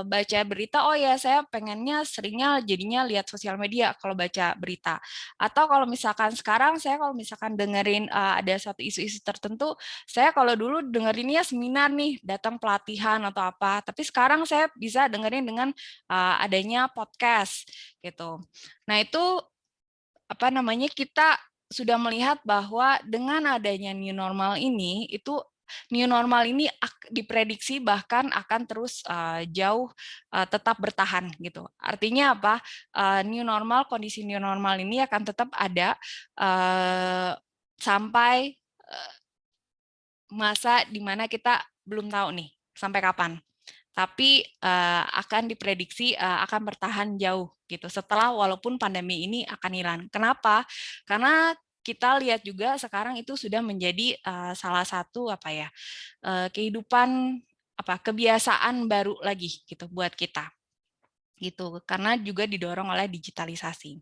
baca berita. Oh ya, saya pengennya seringnya jadinya lihat sosial media kalau baca berita. Atau kalau misalkan sekarang saya kalau misalkan dengerin ada satu isu-isu tertentu, saya kalau dulu dengerinnya seminar nih, datang pelatihan atau apa. Tapi sekarang saya bisa dengerin dengan adanya podcast gitu. Nah, itu kita sudah melihat bahwa dengan adanya new normal ini diprediksi bahkan akan terus jauh tetap bertahan gitu. Artinya apa? Kondisi new normal ini akan tetap ada sampai masa di mana kita belum tahu nih sampai kapan. Tapi akan diprediksi akan bertahan jauh gitu setelah walaupun pandemi ini akan hilang. Kenapa? Karena kita lihat juga sekarang itu sudah menjadi salah satu kehidupan kebiasaan baru lagi gitu buat kita gitu, karena juga didorong oleh digitalisasi.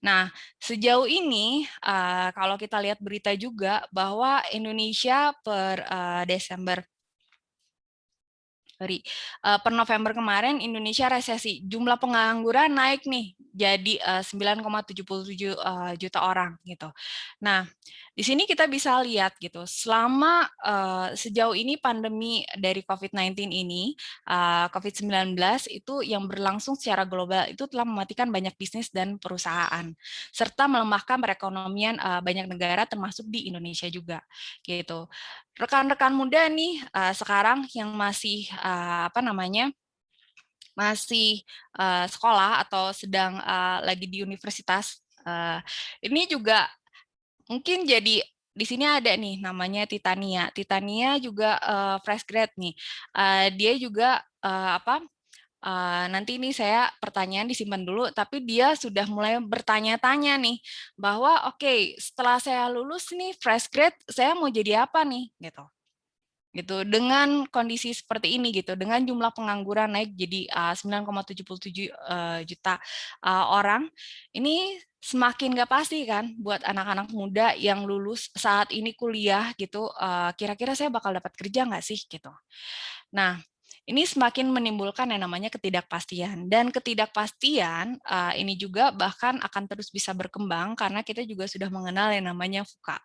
Nah, sejauh ini kalau kita lihat berita juga bahwa Indonesia per Desember per November kemarin Indonesia resesi, jumlah pengangguran naik nih jadi 9,77 juta orang gitu. Nah, di sini kita bisa lihat gitu, selama sejauh ini pandemi dari COVID-19 ini, COVID-19 itu yang berlangsung secara global itu telah mematikan banyak bisnis dan perusahaan, serta melemahkan perekonomian banyak negara termasuk di Indonesia juga gitu. Rekan-rekan muda nih sekarang yang masih masih sekolah atau sedang lagi di universitas, ini juga mungkin jadi di sini ada nih namanya Titania. Titania juga fresh grad nih. Dia juga nanti ini saya pertanyaan disimpan dulu, tapi dia sudah mulai bertanya-tanya nih bahwa oke, setelah saya lulus nih fresh grad, saya mau jadi apa nih gitu dengan kondisi seperti ini gitu, dengan jumlah pengangguran naik jadi 9,77 juta orang, ini semakin nggak pasti kan buat anak-anak muda yang lulus saat ini kuliah gitu, kira-kira saya bakal dapat kerja nggak sih gitu. Nah, ini semakin menimbulkan yang namanya ketidakpastian, dan ketidakpastian ini juga bahkan akan terus bisa berkembang karena kita juga sudah mengenal yang namanya VUCA.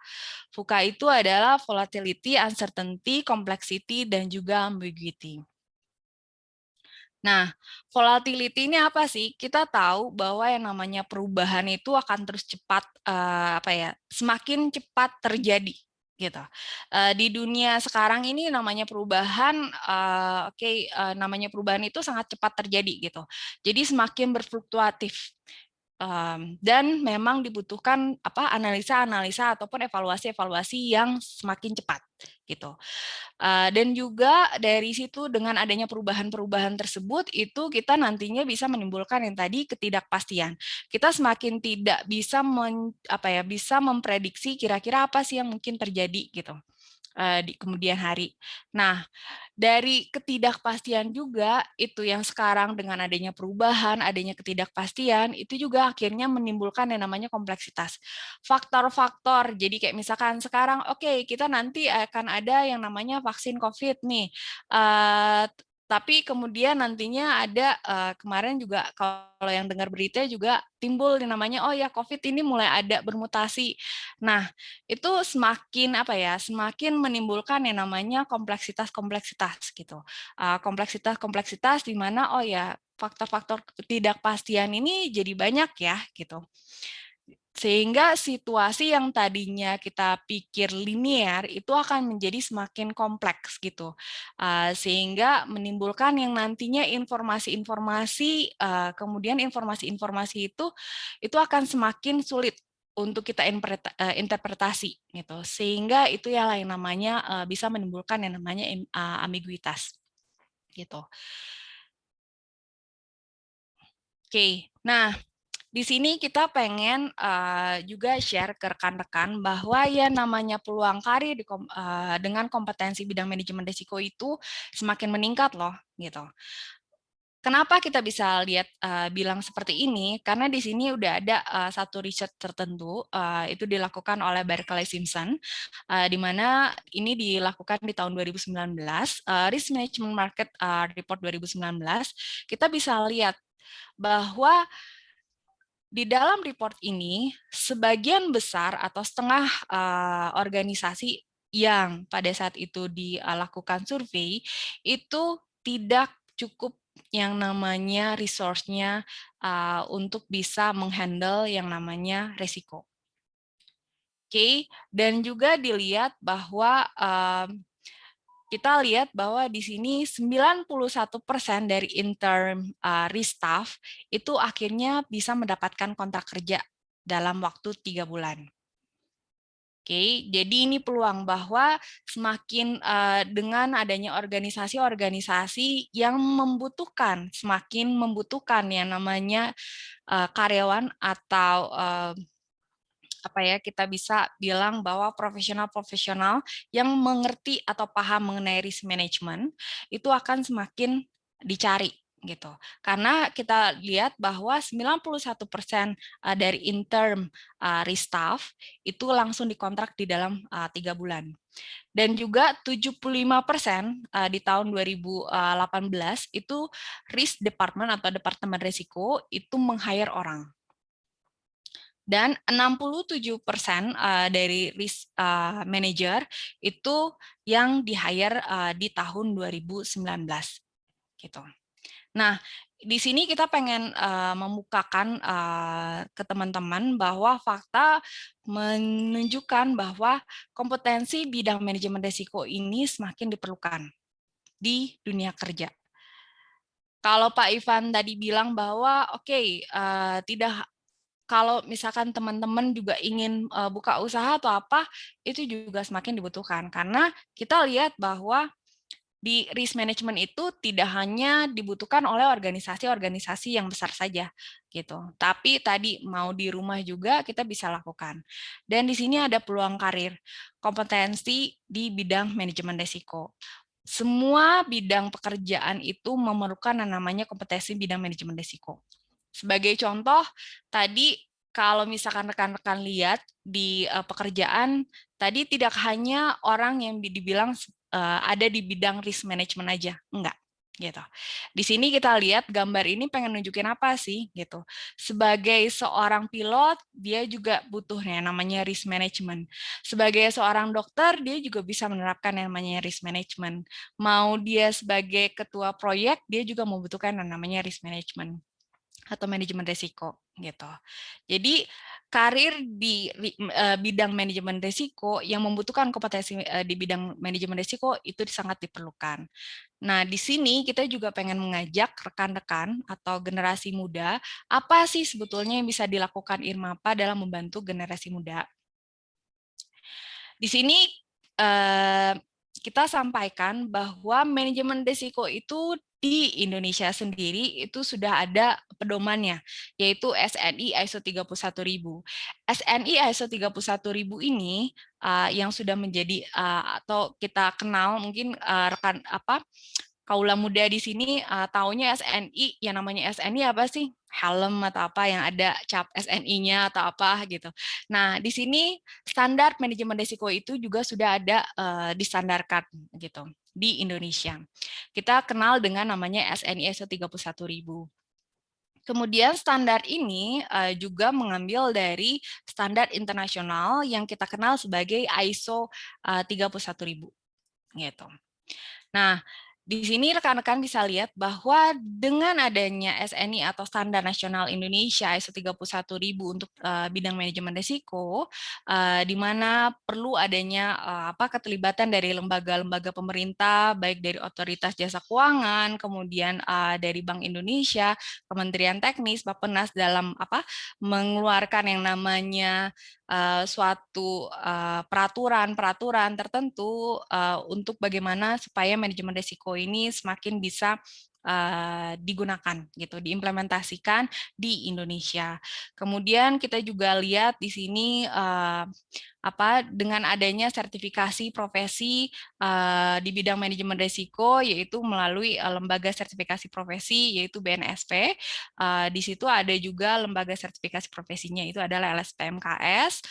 VUCA itu adalah volatility, uncertainty, complexity, dan juga ambiguity. Nah, volatility ini apa sih? Kita tahu bahwa yang namanya perubahan itu akan terus cepat, semakin cepat terjadi gitu. Di dunia sekarang ini namanya perubahan, namanya perubahan itu sangat cepat terjadi gitu. Jadi semakin berfluktuatif. Dan memang dibutuhkan analisa-analisa ataupun evaluasi-evaluasi yang semakin cepat gitu. Dan juga dari situ dengan adanya perubahan-perubahan tersebut itu kita nantinya bisa menimbulkan yang tadi ketidakpastian. Kita semakin tidak bisa bisa memprediksi kira-kira apa sih yang mungkin terjadi gitu di kemudian hari. Nah, dari ketidakpastian juga itu yang sekarang dengan adanya perubahan, adanya ketidakpastian, itu juga akhirnya menimbulkan yang namanya kompleksitas. Faktor-faktor, jadi kayak misalkan sekarang, oke, kita nanti akan ada yang namanya vaksin COVID nih, tapi kemudian nantinya ada kemarin juga kalau yang dengar berita juga timbul yang namanya oh ya COVID ini mulai ada bermutasi. Nah, itu semakin menimbulkan yang namanya kompleksitas-kompleksitas gitu. Kompleksitas-kompleksitas di mana oh ya faktor-faktor ketidakpastian ini jadi banyak ya gitu. Sehingga situasi yang tadinya kita pikir linear itu akan menjadi semakin kompleks gitu. Sehingga menimbulkan yang nantinya informasi-informasi, kemudian informasi-informasi itu akan semakin sulit untuk kita interpretasi gitu. Sehingga itu yang namanya bisa menimbulkan yang namanya ambiguitas gitu. Oke, nah di sini kita pengen juga share ke rekan-rekan bahwa ya namanya peluang karir dengan kompetensi bidang manajemen risiko itu semakin meningkat loh gitu. Kenapa kita bisa lihat bilang seperti ini? Karena di sini udah ada satu riset tertentu itu dilakukan oleh Berkeley Simpson, di mana ini dilakukan di tahun 2019, Risk Management Market Report 2019. Kita bisa lihat bahwa di dalam report ini, sebagian besar atau setengah organisasi yang pada saat itu dilakukan survei, itu tidak cukup yang namanya resource-nya untuk bisa menghandle yang namanya resiko. Oke, dan juga dilihat bahwa kita lihat bahwa di sini 91% dari intern staff itu akhirnya bisa mendapatkan kontrak kerja dalam waktu 3 bulan. Oke, jadi ini peluang bahwa semakin dengan adanya organisasi-organisasi yang semakin membutuhkan yang namanya karyawan atau kita bisa bilang bahwa profesional-profesional yang mengerti atau paham mengenai risk management itu akan semakin dicari gitu. Karena kita lihat bahwa 91% dari intern risk staff itu langsung dikontrak di dalam 3 bulan. Dan juga 75% di tahun 2018 itu risk department atau departemen risiko itu meng-hire orang. Dan 67% dari risk manager itu yang di-hire di tahun 2019 gitu. Nah, di sini kita pengen membukakan ke teman-teman bahwa fakta menunjukkan bahwa kompetensi bidang manajemen risiko ini semakin diperlukan di dunia kerja. Kalau Pak Ivan tadi bilang bahwa tidak, kalau misalkan teman-teman juga ingin buka usaha atau apa, itu juga semakin dibutuhkan karena kita lihat bahwa di risk management itu tidak hanya dibutuhkan oleh organisasi-organisasi yang besar saja gitu. Tapi tadi mau di rumah juga kita bisa lakukan. Dan di sini ada peluang karir, kompetensi di bidang manajemen risiko. Semua bidang pekerjaan itu memerlukan yang namanya kompetensi bidang manajemen risiko. Sebagai contoh, tadi kalau misalkan rekan-rekan lihat di pekerjaan, tadi tidak hanya orang yang dibilang ada di bidang risk management aja, enggak gitu. Di sini kita lihat gambar ini pengen nunjukin apa sih gitu. Sebagai seorang pilot, dia juga butuh yang namanya risk management. Sebagai seorang dokter, dia juga bisa menerapkan yang namanya risk management. Mau dia sebagai ketua proyek, dia juga membutuhkan yang namanya risk management atau manajemen risiko gitu. Jadi karir di bidang manajemen risiko yang membutuhkan kompetensi di bidang manajemen risiko itu sangat diperlukan. Nah, di sini kita juga pengen mengajak rekan-rekan atau generasi muda, apa sih sebetulnya yang bisa dilakukan IRMAPA dalam membantu generasi muda. Di sini kita sampaikan bahwa manajemen risiko itu di Indonesia sendiri itu sudah ada pedomannya, yaitu SNI ISO 31000. SNI ISO 31000 ini yang sudah menjadi atau kita kenal mungkin rekan kaula muda di sini taunya SNI, yang namanya SNI apa sih? Helm atau apa yang ada cap SNI-nya atau apa gitu. Nah, di sini standar manajemen risiko itu juga sudah ada distandarkan gitu di Indonesia. Kita kenal dengan namanya SNI ISO 31000. Kemudian standar ini juga mengambil dari standar internasional yang kita kenal sebagai ISO 31000 gitu. Nah, di sini rekan-rekan bisa lihat bahwa dengan adanya SNI atau Standar Nasional Indonesia ISO 31000 untuk bidang manajemen risiko, di mana perlu adanya keterlibatan dari lembaga-lembaga pemerintah, baik dari Otoritas Jasa Keuangan, kemudian dari Bank Indonesia, Kementerian Teknis, Bappenas dalam mengeluarkan yang namanya suatu peraturan tertentu untuk bagaimana supaya manajemen risiko ini semakin bisa digunakan gitu, diimplementasikan di Indonesia. Kemudian kita juga lihat di sini dengan adanya sertifikasi profesi di bidang manajemen risiko, yaitu melalui lembaga sertifikasi profesi yaitu BNSP. Di situ ada juga lembaga sertifikasi profesinya, itu adalah LSPMKS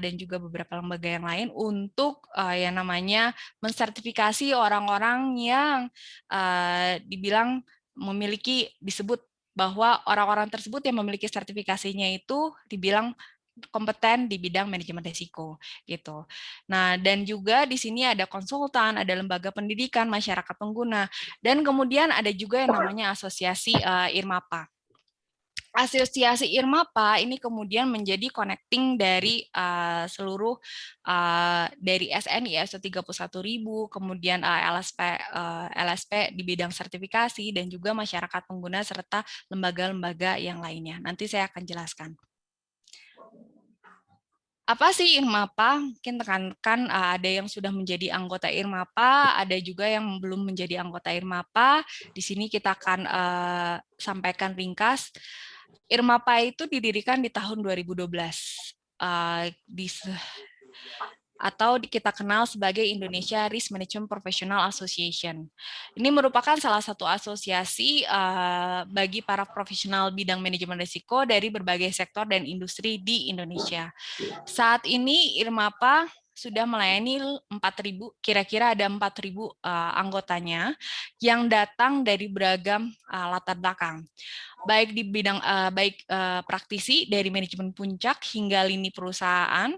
dan juga beberapa lembaga yang lain untuk yang namanya mensertifikasi orang-orang yang dibilang memiliki, disebut bahwa orang-orang tersebut yang memiliki sertifikasinya itu dibilang kompeten di bidang manajemen risiko gitu. Nah, dan juga di sini ada konsultan, ada lembaga pendidikan, masyarakat pengguna, dan kemudian ada juga yang namanya asosiasi IRMAPA. Asosiasi IRMAPA ini kemudian menjadi connecting dari seluruh dari SNI ISO 31000, kemudian LSP di bidang sertifikasi, dan juga masyarakat pengguna serta lembaga-lembaga yang lainnya. Nanti saya akan jelaskan. Apa sih IRMAPA? Mungkin rekan-rekan ada yang sudah menjadi anggota IRMAPA, ada juga yang belum menjadi anggota IRMAPA. Di sini kita akan sampaikan ringkas. IRMAPA itu didirikan di tahun 2012. atau kita kenal sebagai Indonesia Risk Management Professional Association. Ini merupakan salah satu asosiasi bagi para profesional bidang manajemen risiko dari berbagai sektor dan industri di Indonesia. Saat ini IRMAPA sudah melayani 4.000, kira-kira ada 4.000 anggotanya yang datang dari beragam latar belakang, baik di bidang praktisi dari manajemen puncak hingga lini perusahaan.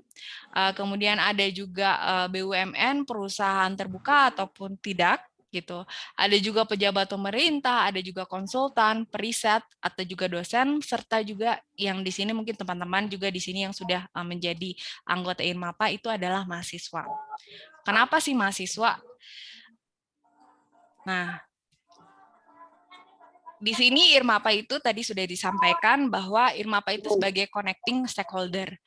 Kemudian ada juga BUMN, perusahaan terbuka ataupun tidak gitu. Ada juga pejabat pemerintah, ada juga konsultan, periset atau juga dosen, serta juga yang di sini mungkin teman-teman juga di sini yang sudah menjadi anggota IRMAPA itu adalah mahasiswa. Kenapa sih mahasiswa? Nah, di sini IRMAPA itu tadi sudah disampaikan bahwa IRMAPA itu sebagai connecting stakeholder.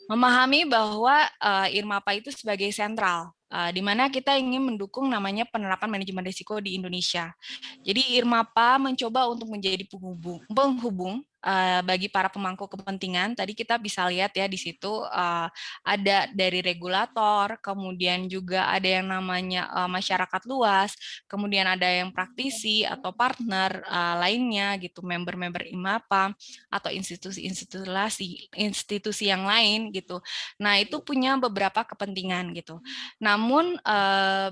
Memahami bahwa IRMAPA itu sebagai sentral, di mana kita ingin mendukung namanya penerapan manajemen risiko di Indonesia. Jadi IRMAPA mencoba untuk menjadi penghubung bagi para pemangku kepentingan. Tadi kita bisa lihat ya di situ ada dari regulator, kemudian juga ada yang namanya masyarakat luas, kemudian ada yang praktisi atau partner lainnya gitu, member-member IRMAPA atau institusi yang lain gitu. Nah, itu punya beberapa kepentingan gitu. Namun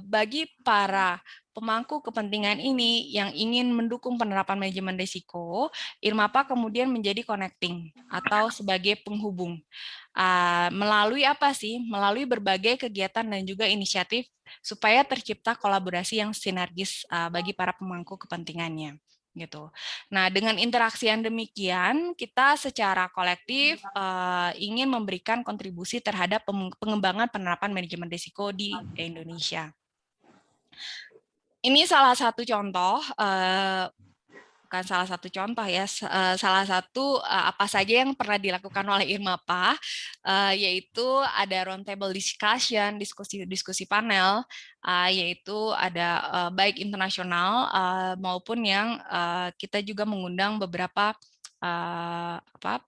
bagi para pemangku kepentingan ini yang ingin mendukung penerapan manajemen risiko, IRMAPA kemudian menjadi connecting atau sebagai penghubung. Melalui apa sih? Melalui berbagai kegiatan dan juga inisiatif supaya tercipta kolaborasi yang sinergis bagi para pemangku kepentingannya. Gitu. Nah, dengan interaksi yang demikian, kita secara kolektif ingin memberikan kontribusi terhadap pengembangan penerapan manajemen risiko di Indonesia. Ini salah satu contoh, bukan salah satu contoh ya, salah satu apa saja yang pernah dilakukan oleh IRMAPA, yaitu ada roundtable discussion, diskusi panel, yaitu ada baik internasional maupun yang kita juga mengundang beberapa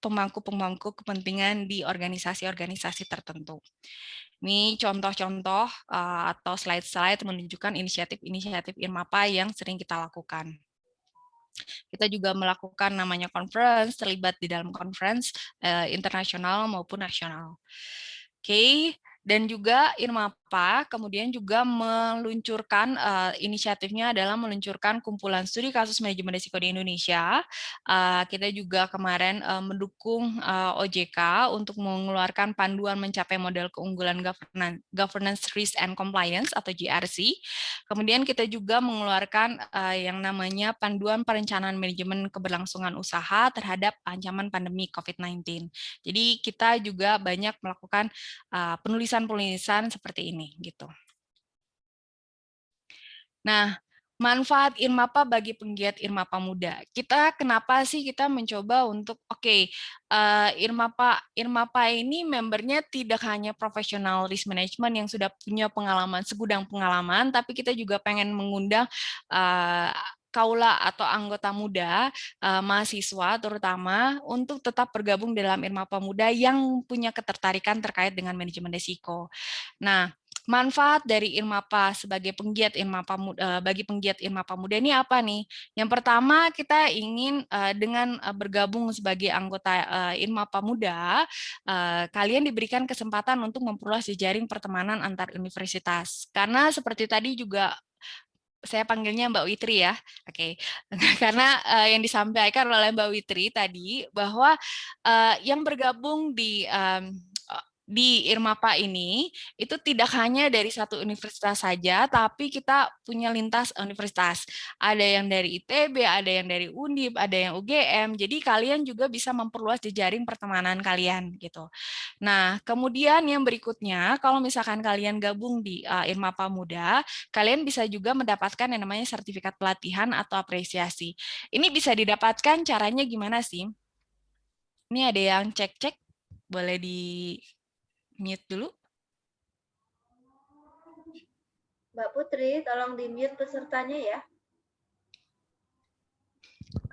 pemangku kepentingan di organisasi-organisasi tertentu. Ini contoh-contoh atau slide-slide menunjukkan inisiatif-inisiatif IRMAPA yang sering kita lakukan. Kita juga melakukan namanya conference, terlibat di dalam conference internasional maupun nasional. Oke. Dan juga IRMAPA kemudian juga meluncurkan inisiatifnya adalah meluncurkan kumpulan studi kasus manajemen risiko di Indonesia. Kita juga kemarin mendukung OJK untuk mengeluarkan panduan mencapai model keunggulan governance risk and compliance atau GRC. Kemudian kita juga mengeluarkan yang namanya panduan perencanaan manajemen keberlangsungan usaha terhadap ancaman pandemi COVID-19. Jadi kita juga banyak melakukan penulisan seperti ini gitu. Nah, manfaat IRMAPA bagi penggiat IRMAPA muda. Kenapa sih kita mencoba untuk IRMAPA ini membernya tidak hanya profesional risk management yang sudah punya pengalaman, segudang pengalaman, tapi kita juga pengen mengundang kaula atau anggota muda, mahasiswa terutama, untuk tetap bergabung dalam IRMAPA muda yang punya ketertarikan terkait dengan manajemen risiko. Nah, manfaat dari IRMAPA sebagai penggiat IRMAPA bagi penggiat IRMAPA muda ini apa nih? Yang pertama, kita ingin dengan bergabung sebagai anggota IRMAPA muda, kalian diberikan kesempatan untuk memperluas jejaring pertemanan antar universitas. Karena seperti tadi juga saya panggilnya Mbak Witri ya, oke. Karena yang disampaikan oleh Mbak Witri tadi bahwa yang bergabung di IRMAPA ini itu tidak hanya dari satu universitas saja, tapi kita punya lintas universitas. Ada yang dari ITB, ada yang dari Undip, ada yang UGM. Jadi kalian juga bisa memperluas jejaring pertemanan kalian gitu. Nah, kemudian yang berikutnya, kalau misalkan kalian gabung di IRMAPA Muda, kalian bisa juga mendapatkan yang namanya sertifikat pelatihan atau apresiasi. Ini bisa didapatkan caranya gimana sih? Ini ada yang cek-cek, boleh di mute dulu. Mbak Putri, tolong di mute pesertanya ya.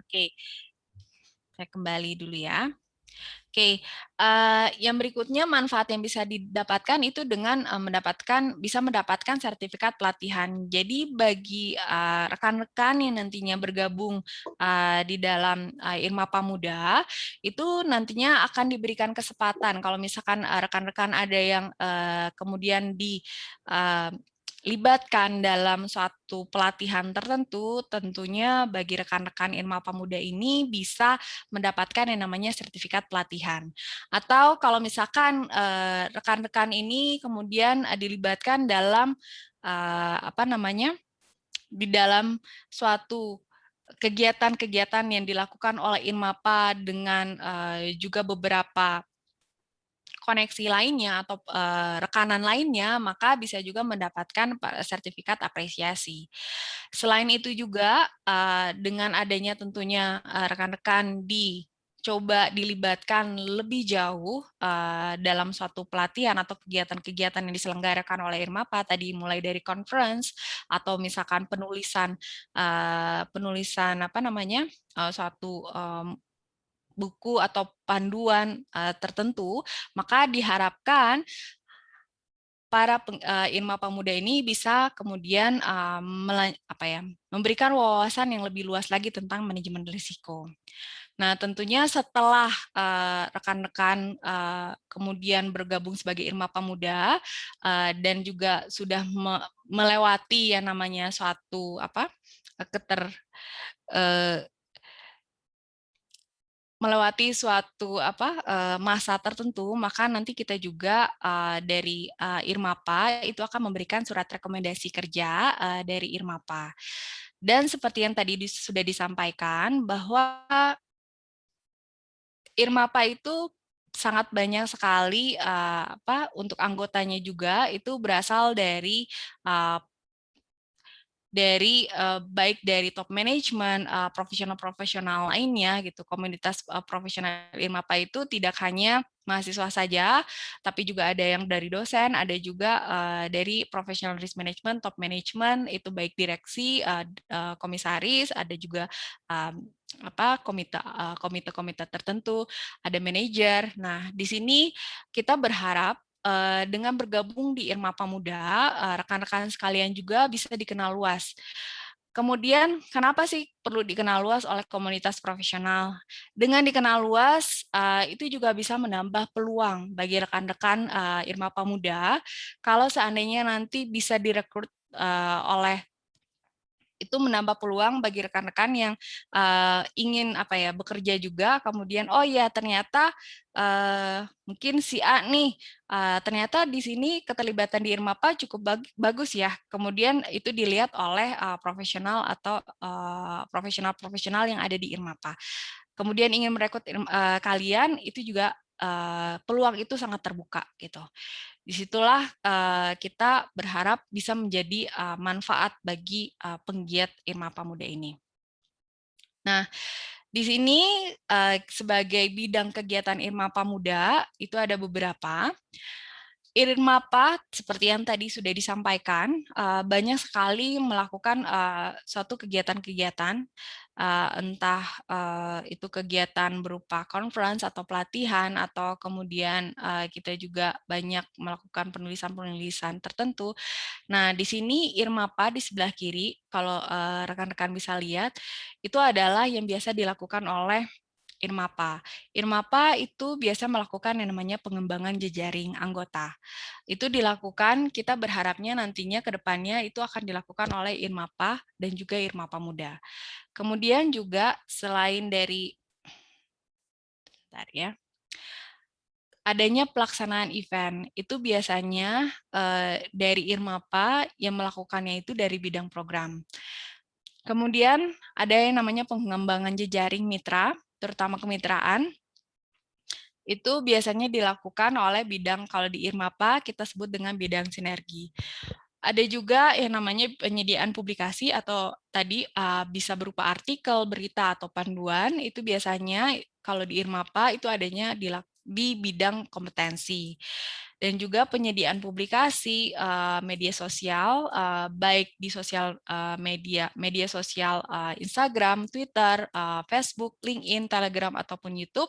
Oke, saya kembali dulu ya. Oke, yang berikutnya manfaat yang bisa didapatkan itu dengan bisa mendapatkan sertifikat pelatihan. Jadi bagi rekan-rekan yang nantinya bergabung di dalam Irmapa Muda, itu nantinya akan diberikan kesempatan kalau misalkan rekan-rekan ada yang kemudian libatkan dalam suatu pelatihan tertentu, tentunya bagi rekan-rekan Irmapa Muda ini bisa mendapatkan yang namanya sertifikat pelatihan. Atau kalau misalkan rekan-rekan ini kemudian dilibatkan dalam di dalam suatu kegiatan-kegiatan yang dilakukan oleh Irmapa dengan juga beberapa koneksi lainnya atau rekanan lainnya, maka bisa juga mendapatkan sertifikat apresiasi. Selain itu juga dengan adanya tentunya rekan-rekan coba dilibatkan lebih jauh dalam suatu pelatihan atau kegiatan-kegiatan yang diselenggarakan oleh Irmapa tadi, mulai dari conference atau misalkan penulisan suatu buku atau panduan tertentu, maka diharapkan para Irmapa Muda ini bisa kemudian memberikan wawasan yang lebih luas lagi tentang manajemen risiko. Nah, tentunya setelah rekan-rekan kemudian bergabung sebagai Irmapa Muda dan juga sudah melewati yang namanya suatu melewati suatu masa tertentu, maka nanti kita juga dari Irmapa itu akan memberikan surat rekomendasi kerja dari Irmapa. Dan seperti yang tadi sudah disampaikan bahwa Irmapa itu sangat banyak sekali untuk anggotanya juga itu berasal dari baik dari top management, profesional-profesional lainnya gitu. Komunitas profesional Irmapa itu tidak hanya mahasiswa saja, tapi juga ada yang dari dosen, ada juga dari professional risk management, top management, itu baik direksi, komisaris, ada juga komite-komite tertentu, ada manajer. Nah, di sini kita berharap dengan bergabung di Irmapa Muda, rekan-rekan sekalian juga bisa dikenal luas. Kemudian, kenapa sih perlu dikenal luas oleh komunitas profesional? Dengan dikenal luas, itu juga bisa menambah peluang bagi rekan-rekan Irmapa Muda kalau seandainya nanti bisa direkrut oleh itu menambah peluang bagi rekan-rekan yang ingin bekerja juga, kemudian oh ya ternyata mungkin si A nih ternyata di sini keterlibatan di Irmapa cukup bagus ya, kemudian itu dilihat oleh profesional atau profesional-profesional yang ada di Irmapa. Kemudian ingin merekrut kalian, itu juga peluang itu sangat terbuka gitu. Disitulah kita berharap bisa menjadi manfaat bagi penggiat Irmapa Muda ini. Nah, di sini sebagai bidang kegiatan Irmapa Muda itu ada beberapa. Irmapa seperti yang tadi sudah disampaikan banyak sekali melakukan suatu kegiatan-kegiatan entah itu kegiatan berupa conference atau pelatihan atau kemudian kita juga banyak melakukan penulisan-penulisan tertentu. Nah, di sini Irmapa di sebelah kiri kalau rekan-rekan bisa lihat itu adalah yang biasa dilakukan oleh Irmapa. Irmapa itu biasa melakukan yang namanya pengembangan jejaring anggota. Itu dilakukan, kita berharapnya nantinya ke depannya itu akan dilakukan oleh Irmapa dan juga Irmapa Muda. Kemudian juga selain dari adanya pelaksanaan event, itu biasanya dari Irmapa yang melakukannya itu dari bidang program. Kemudian ada yang namanya pengembangan jejaring mitra, terutama kemitraan, itu biasanya dilakukan oleh bidang, kalau di Irmapa kita sebut dengan bidang sinergi. Ada juga yang namanya penyediaan publikasi atau tadi bisa berupa artikel, berita, atau panduan, itu biasanya kalau di Irmapa itu adanya di bidang kompetensi. dan juga penyediaan publikasi media sosial, baik di sosial media sosial Instagram, Twitter, Facebook, LinkedIn, Telegram ataupun YouTube,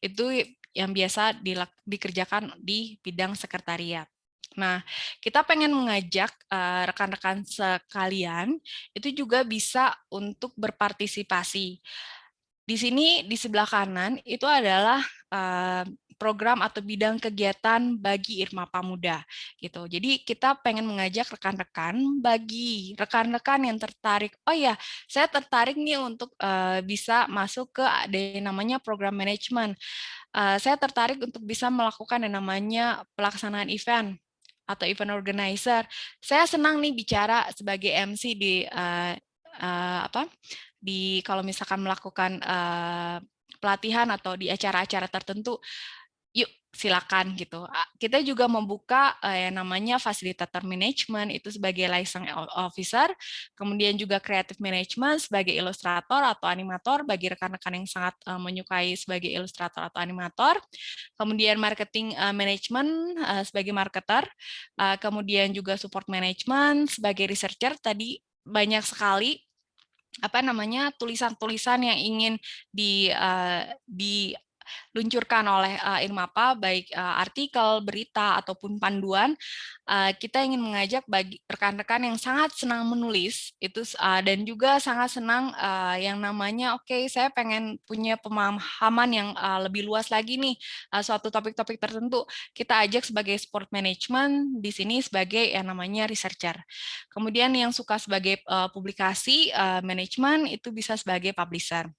itu yang biasa dikerjakan di bidang sekretariat. Nah, kita pengen mengajak rekan-rekan sekalian itu juga bisa untuk berpartisipasi. Di sini di sebelah kanan itu adalah program atau bidang kegiatan bagi Irmapa Muda gitu. Jadi kita pengen mengajak rekan-rekan, bagi rekan-rekan yang tertarik, oh ya, saya tertarik nih untuk bisa masuk ke ada yang namanya program manajemen. Saya tertarik untuk bisa melakukan yang namanya pelaksanaan event atau event organizer. Saya senang nih bicara sebagai MC di kalau misalkan melakukan pelatihan atau di acara-acara tertentu, yuk silakan gitu. Kita juga membuka yang namanya fasilitator management itu sebagai liaison officer, kemudian juga creative management sebagai ilustrator atau animator bagi rekan-rekan yang sangat menyukai sebagai ilustrator atau animator, kemudian marketing management sebagai marketer, kemudian juga support management sebagai researcher. Tadi banyak sekali tulisan-tulisan yang ingin diluncurkan oleh Irmapa, baik artikel, berita, ataupun panduan. Kita ingin mengajak bagi rekan-rekan yang sangat senang menulis, itu dan juga sangat senang yang namanya, oke, saya pengen punya pemahaman yang lebih luas lagi nih, suatu topik-topik tertentu. Kita ajak sebagai sport management, di sini sebagai yang namanya researcher. Kemudian yang suka sebagai publikasi, manajemen, itu bisa sebagai publisher.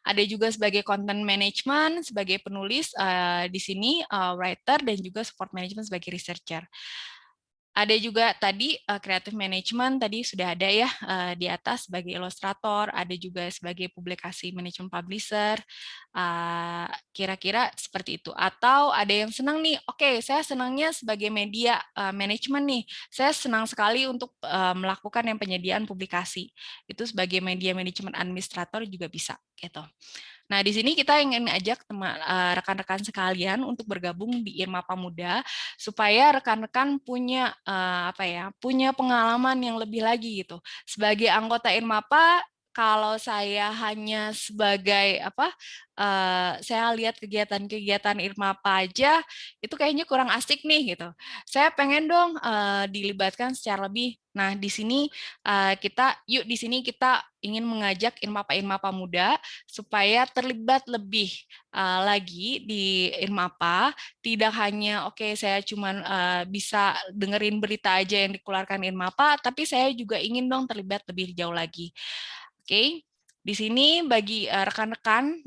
Ada juga sebagai content management, sebagai penulis di sini, writer, dan juga support management sebagai researcher. Ada juga tadi creative management, tadi sudah ada ya di atas sebagai ilustrator, ada juga sebagai publikasi manajemen publisher, kira-kira seperti itu. Atau ada yang senang nih, oke, saya senangnya sebagai media manajemen nih, saya senang sekali untuk melakukan yang penyediaan publikasi. Itu sebagai media manajemen administrator juga bisa gitu. Nah, di sini kita ingin ajak rekan-rekan sekalian untuk bergabung di Irmapa Muda supaya rekan-rekan punya punya pengalaman yang lebih lagi gitu. Sebagai anggota Irmapa, kalau saya hanya sebagai saya lihat kegiatan-kegiatan Irmapa aja itu kayaknya kurang asik nih gitu. Saya pengen dong dilibatkan secara lebih. Nah, di sini kita ingin mengajak Irmapa Muda supaya terlibat lebih lagi di Irmapa, tidak hanya oke saya cuman bisa dengerin berita aja yang dikeluarkan Irmapa, tapi saya juga ingin dong terlibat lebih jauh lagi. Oke, di sini bagi rekan-rekan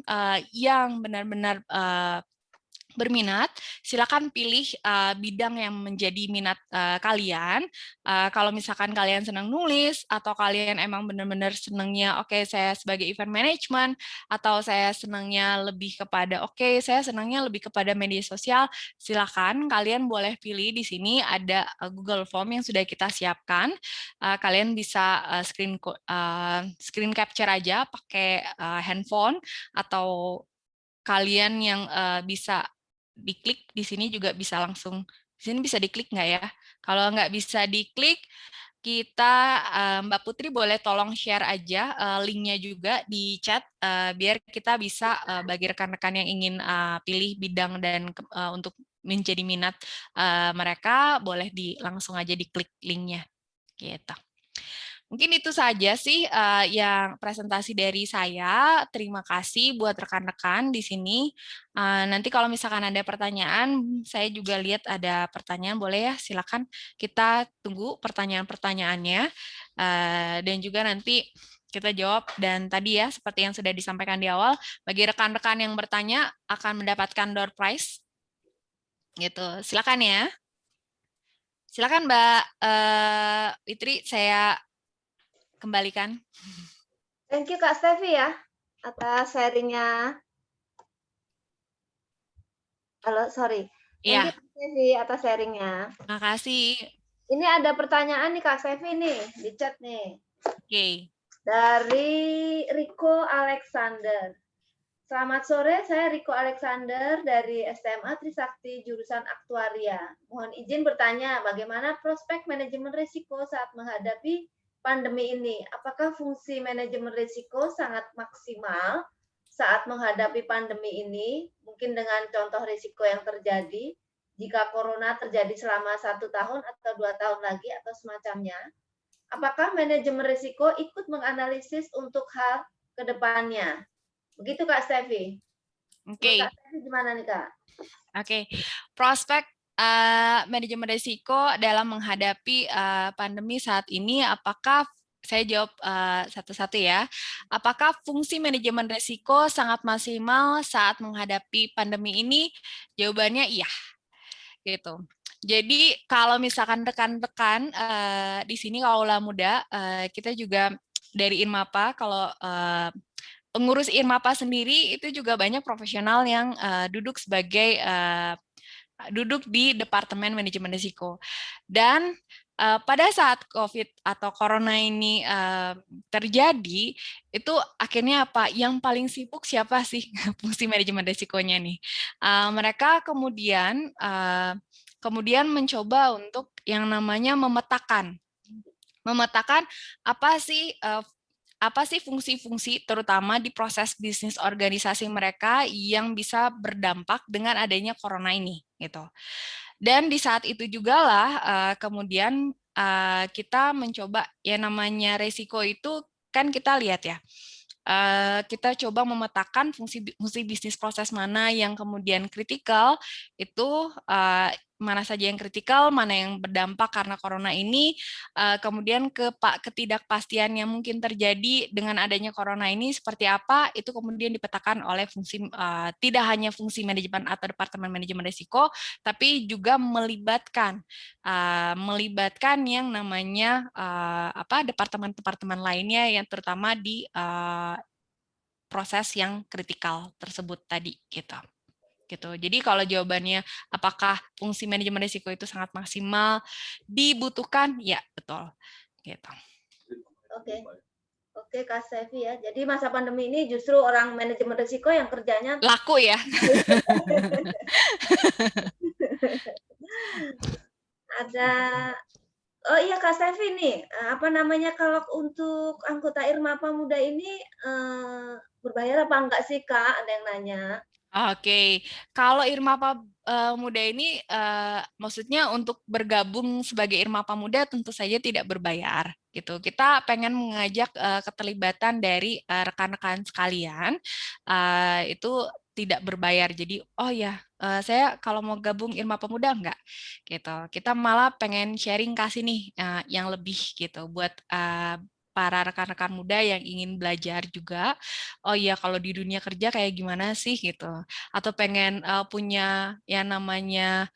yang benar-benar berminat, silakan pilih bidang yang menjadi minat kalian. Kalau misalkan kalian senang nulis, atau kalian emang benar-benar senangnya, oke, saya sebagai event management, atau saya senangnya lebih kepada, oke, saya senangnya lebih kepada media sosial, silakan kalian boleh pilih di sini ada Google Form yang sudah kita siapkan. Kalian bisa screen capture aja pakai handphone, atau kalian yang bisa diklik di sini juga bisa langsung, di sini bisa diklik nggak ya? Kalau nggak bisa diklik, kita Mbak Putri boleh tolong share aja linknya juga di chat biar kita bisa bagi rekan-rekan yang ingin pilih bidang dan untuk menjadi minat mereka, boleh langsung aja diklik linknya gitu. Mungkin itu saja sih yang presentasi dari saya. Terima kasih buat rekan-rekan di sini. Nanti kalau misalkan ada pertanyaan, saya juga lihat ada pertanyaan, boleh ya, silakan kita tunggu pertanyaan-pertanyaannya. Dan juga nanti kita jawab. Dan tadi ya, seperti yang sudah disampaikan di awal, bagi rekan-rekan yang bertanya akan mendapatkan door prize. Gitu. Silakan ya. Silakan Mbak Fitri, saya kembalikan. Thank you Kak Stevi ya atas sharingnya. Halo, sorry. Thank you Kak Stevi atas sharingnya. Makasih. Ini ada pertanyaan nih Kak Stevi nih di chat nih. Oke. Dari Rico Alexander. Selamat sore, saya Riko Alexander dari SMA Trisakti jurusan Aktuaria. Mohon izin bertanya, bagaimana prospek manajemen risiko saat menghadapi pandemi ini? Apakah fungsi manajemen risiko sangat maksimal saat menghadapi pandemi ini? Mungkin dengan contoh risiko yang terjadi jika corona terjadi selama 1 tahun atau 2 tahun lagi atau semacamnya. Apakah manajemen risiko ikut menganalisis untuk hal ke depannya? Begitu Kak Stevi. Oke. Kak Stevi gimana nih Kak? Oke, prospek manajemen risiko dalam menghadapi pandemi saat ini, apakah saya jawab satu-satu ya. Apakah fungsi manajemen risiko sangat maksimal saat menghadapi pandemi ini? Jawabannya iya, gitu. Jadi kalau misalkan rekan-rekan di sini Kaula Muda, kita juga dari Irmapa, kalau pengurus Irmapa sendiri itu juga banyak profesional yang duduk di Departemen Manajemen Risiko. Dan pada saat COVID atau Corona ini terjadi, itu akhirnya apa? Yang paling sibuk siapa sih fungsi manajemen risikonya nih? Mereka kemudian mencoba untuk yang namanya memetakan apa sih fungsi-fungsi terutama di proses bisnis organisasi mereka yang bisa berdampak dengan adanya corona ini gitu. Dan di saat itu juga lah kemudian kita mencoba yang namanya resiko itu kan kita lihat ya. Kita coba memetakan fungsi bisnis proses mana yang kemudian kritikal, itu mana saja yang kritikal, mana yang berdampak karena corona ini, kemudian ketidakpastian yang mungkin terjadi dengan adanya corona ini seperti apa, itu kemudian dipetakan oleh tidak hanya fungsi manajemen atau departemen manajemen risiko, tapi juga melibatkan yang namanya departemen-departemen lainnya yang terutama di proses yang kritikal tersebut tadi gitu. Jadi kalau jawabannya apakah fungsi manajemen risiko itu sangat maksimal dibutuhkan, ya betul gitu. Oke Kak Stevi ya. Jadi masa pandemi ini justru orang manajemen risiko yang kerjanya laku ya. Ada oh iya Kak Stevi nih, kalau untuk anggota Irmapa Muda ini berbayar apa enggak sih Kak? Ada yang nanya. Oke, kalau Irmapa Muda ini maksudnya untuk bergabung sebagai Irmapa Muda tentu saja tidak berbayar gitu. Kita pengen mengajak keterlibatan dari rekan-rekan sekalian itu tidak berbayar. Jadi oh ya saya kalau mau gabung Irmapa Muda enggak gitu. Kita malah pengen sharing kasih nih yang lebih gitu buat para rekan-rekan muda yang ingin belajar juga, oh iya kalau di dunia kerja kayak gimana sih gitu, atau pengen punya yang namanya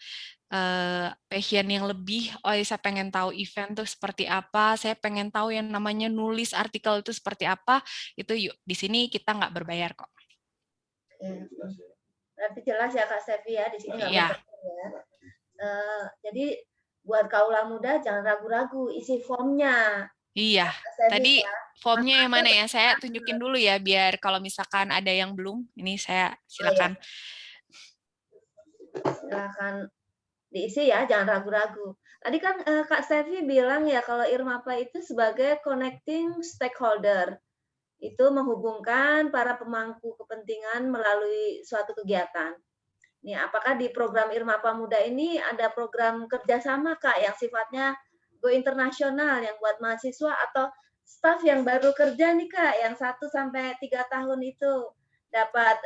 passion yang lebih, oh iya, saya pengen tahu event tuh seperti apa, saya pengen tahu yang namanya nulis artikel itu seperti apa, itu yuk di sini kita nggak berbayar kok. Berarti jelas ya Kak Stevi ya, di sini nggak Iya. berbayar ya. Jadi buat kaula muda jangan ragu-ragu isi formnya. Iya, tadi formnya yang mana ya? Saya tunjukin dulu ya, biar kalau misalkan ada yang belum, ini saya silakan. Silakan diisi ya, jangan ragu-ragu. Tadi kan Kak Stevi bilang ya kalau Irmapa itu sebagai connecting stakeholder, itu menghubungkan para pemangku kepentingan melalui suatu kegiatan. Nih, apakah di program Irmapa Muda ini ada program kerjasama Kak yang sifatnya go internasional yang buat mahasiswa atau staf yang baru kerja nih Kak, yang 1 sampai 3 tahun itu dapat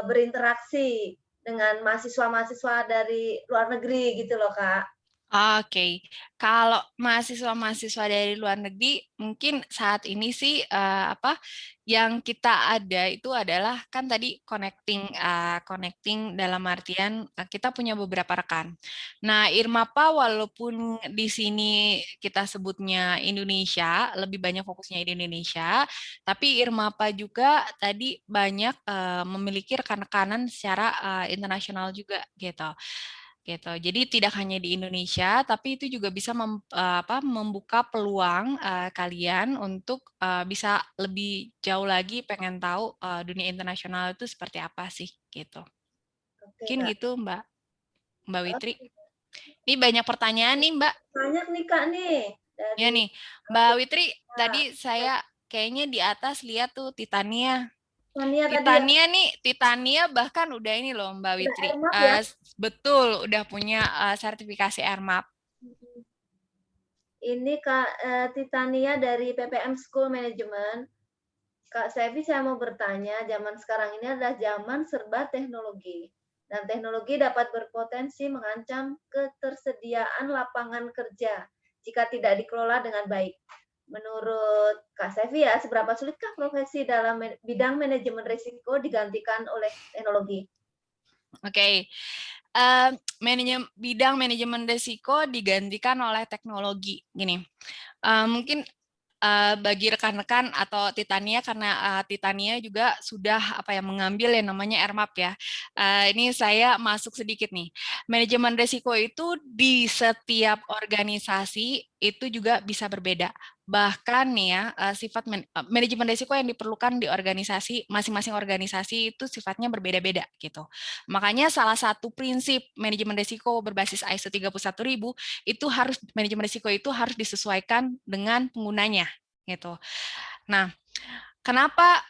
berinteraksi dengan mahasiswa-mahasiswa dari luar negeri gitu loh Kak. Oke, kalau mahasiswa-mahasiswa dari luar negeri mungkin saat ini sih yang kita ada itu adalah kan tadi connecting dalam artian kita punya beberapa rekan. Nah, Irmapa walaupun di sini kita sebutnya Indonesia, lebih banyak fokusnya di Indonesia, tapi Irmapa juga tadi banyak memiliki rekan-rekanan secara internasional juga gitu. gitu. Jadi tidak hanya di Indonesia, tapi itu juga bisa membuka peluang kalian untuk bisa lebih jauh lagi pengen tahu dunia internasional itu seperti apa sih gitu. Oke, Mungkin Kak. gitu Mbak Witri. Oke. Ini banyak pertanyaan nih Mbak. Banyak nih Kak nih Ya dari nih, Mbak Witri, Kak. tadi saya kayaknya di atas lihat tuh Titania. Tania tadi ya, Titania bahkan udah ini loh Mbak udah Witri. Airmap ya. Betul, udah punya sertifikasi Airmap. Ini Kak Titania dari PPM School Management. Kak Sevi, saya mau bertanya, zaman sekarang ini adalah zaman serba teknologi. Dan teknologi dapat berpotensi mengancam ketersediaan lapangan kerja jika tidak dikelola dengan baik. Menurut Kak Sevi ya, seberapa sulitkah profesi dalam bidang manajemen risiko digantikan oleh teknologi? Oke. Bidang manajemen risiko digantikan oleh teknologi. Gini, mungkin bagi rekan-rekan atau Titania, karena Titania juga sudah mengambil yang namanya Airmap ya. Ini saya masuk sedikit nih. Manajemen risiko itu di setiap organisasi itu juga bisa berbeda. Bahkan nih ya, sifat manajemen risiko yang diperlukan di organisasi, masing-masing organisasi itu sifatnya berbeda-beda gitu. Makanya salah satu prinsip manajemen risiko berbasis ISO 31000 itu manajemen risiko itu harus disesuaikan dengan penggunanya gitu. Nah, kenapa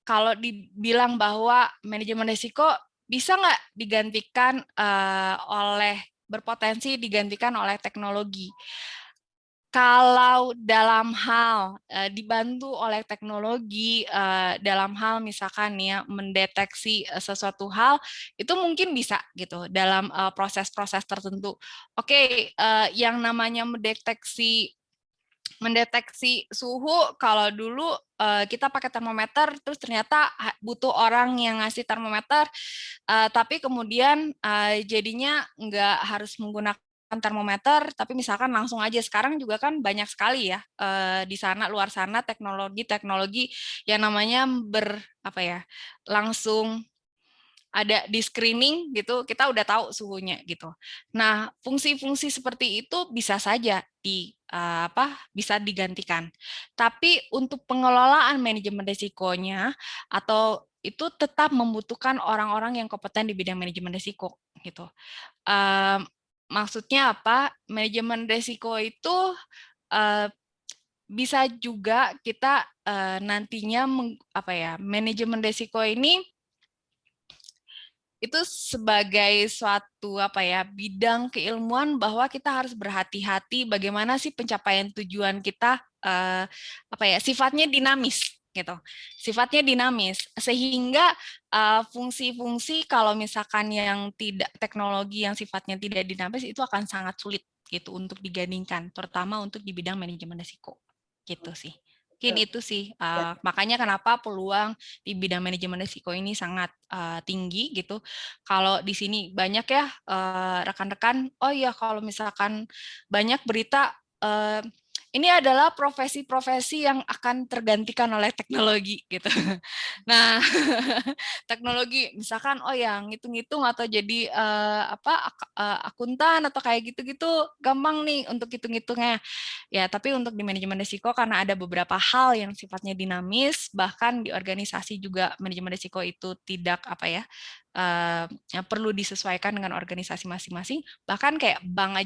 kalau dibilang bahwa manajemen risiko bisa nggak digantikan berpotensi digantikan oleh teknologi? Kalau dalam hal dibantu oleh teknologi, dalam hal misalkan ya mendeteksi sesuatu hal, itu mungkin bisa gitu dalam proses-proses tertentu. Oke, yang namanya mendeteksi suhu, kalau dulu kita pakai termometer, terus ternyata butuh orang yang ngasih termometer, tapi kemudian jadinya nggak harus menggunakan termometer, tapi misalkan langsung aja. Sekarang juga kan banyak sekali ya di luar sana teknologi yang namanya langsung ada di screening gitu, kita udah tahu suhunya gitu. Nah, fungsi-fungsi seperti itu bisa saja bisa digantikan. Tapi untuk pengelolaan manajemen risikonya atau itu tetap membutuhkan orang-orang yang kompeten di bidang manajemen risiko gitu. Maksudnya apa? Manajemen risiko itu bisa juga kita nantinya manajemen risiko ini itu sebagai suatu bidang keilmuan bahwa kita harus berhati-hati bagaimana sih pencapaian tujuan kita sifatnya dinamis gitu. Sifatnya dinamis sehingga fungsi-fungsi kalau misalkan yang tidak teknologi yang sifatnya tidak dinamis itu akan sangat sulit gitu untuk digandingkan, terutama untuk di bidang manajemen risiko. Gitu sih. Mungkin itu sih, makanya kenapa peluang di bidang manajemen risiko ini sangat tinggi gitu. Kalau di sini banyak ya rekan-rekan, oh ya kalau misalkan banyak berita, ini adalah profesi-profesi yang akan tergantikan oleh teknologi gitu. Nah, teknologi misalkan oh yang ngitung-ngitung atau jadi akuntan atau kayak gitu-gitu gampang nih untuk hitung-hitungnya. Ya, tapi untuk di manajemen risiko karena ada beberapa hal yang sifatnya dinamis, bahkan di organisasi juga manajemen risiko itu tidak yang perlu disesuaikan dengan organisasi masing-masing. Bahkan kayak bank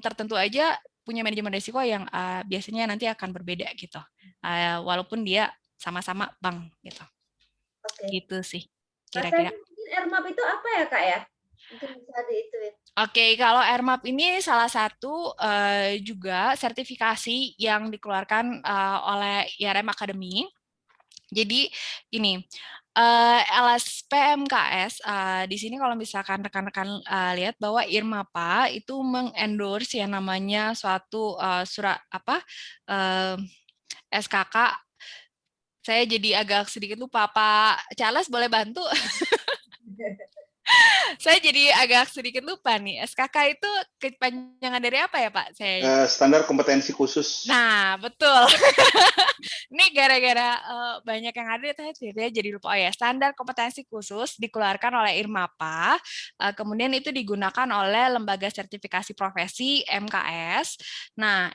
tertentu aja punya manajemen risiko yang biasanya nanti akan berbeda gitu, walaupun dia sama-sama bank gitu. Oke. Gitu sih kira-kira. kira-kira. Airmap itu apa ya Kak ya? Mungkin bisa diituin. Oke, kalau Airmap ini salah satu juga sertifikasi yang dikeluarkan oleh IRM Academy. Jadi ini LSPMKS di sini kalau misalkan rekan-rekan lihat bahwa IRMAPA itu mengendorse yang namanya suatu surat SKK. Saya jadi agak sedikit lupa, Pak Charles boleh bantu? Saya jadi agak sedikit lupa nih. SKK itu kepanjangan dari apa ya, Pak? Standar kompetensi khusus. Nah, betul. Ini gara-gara banyak yang ada, saya jadi lupa. Oh ya, standar kompetensi khusus dikeluarkan oleh Irmapa, kemudian itu digunakan oleh Lembaga Sertifikasi Profesi MKS. Nah,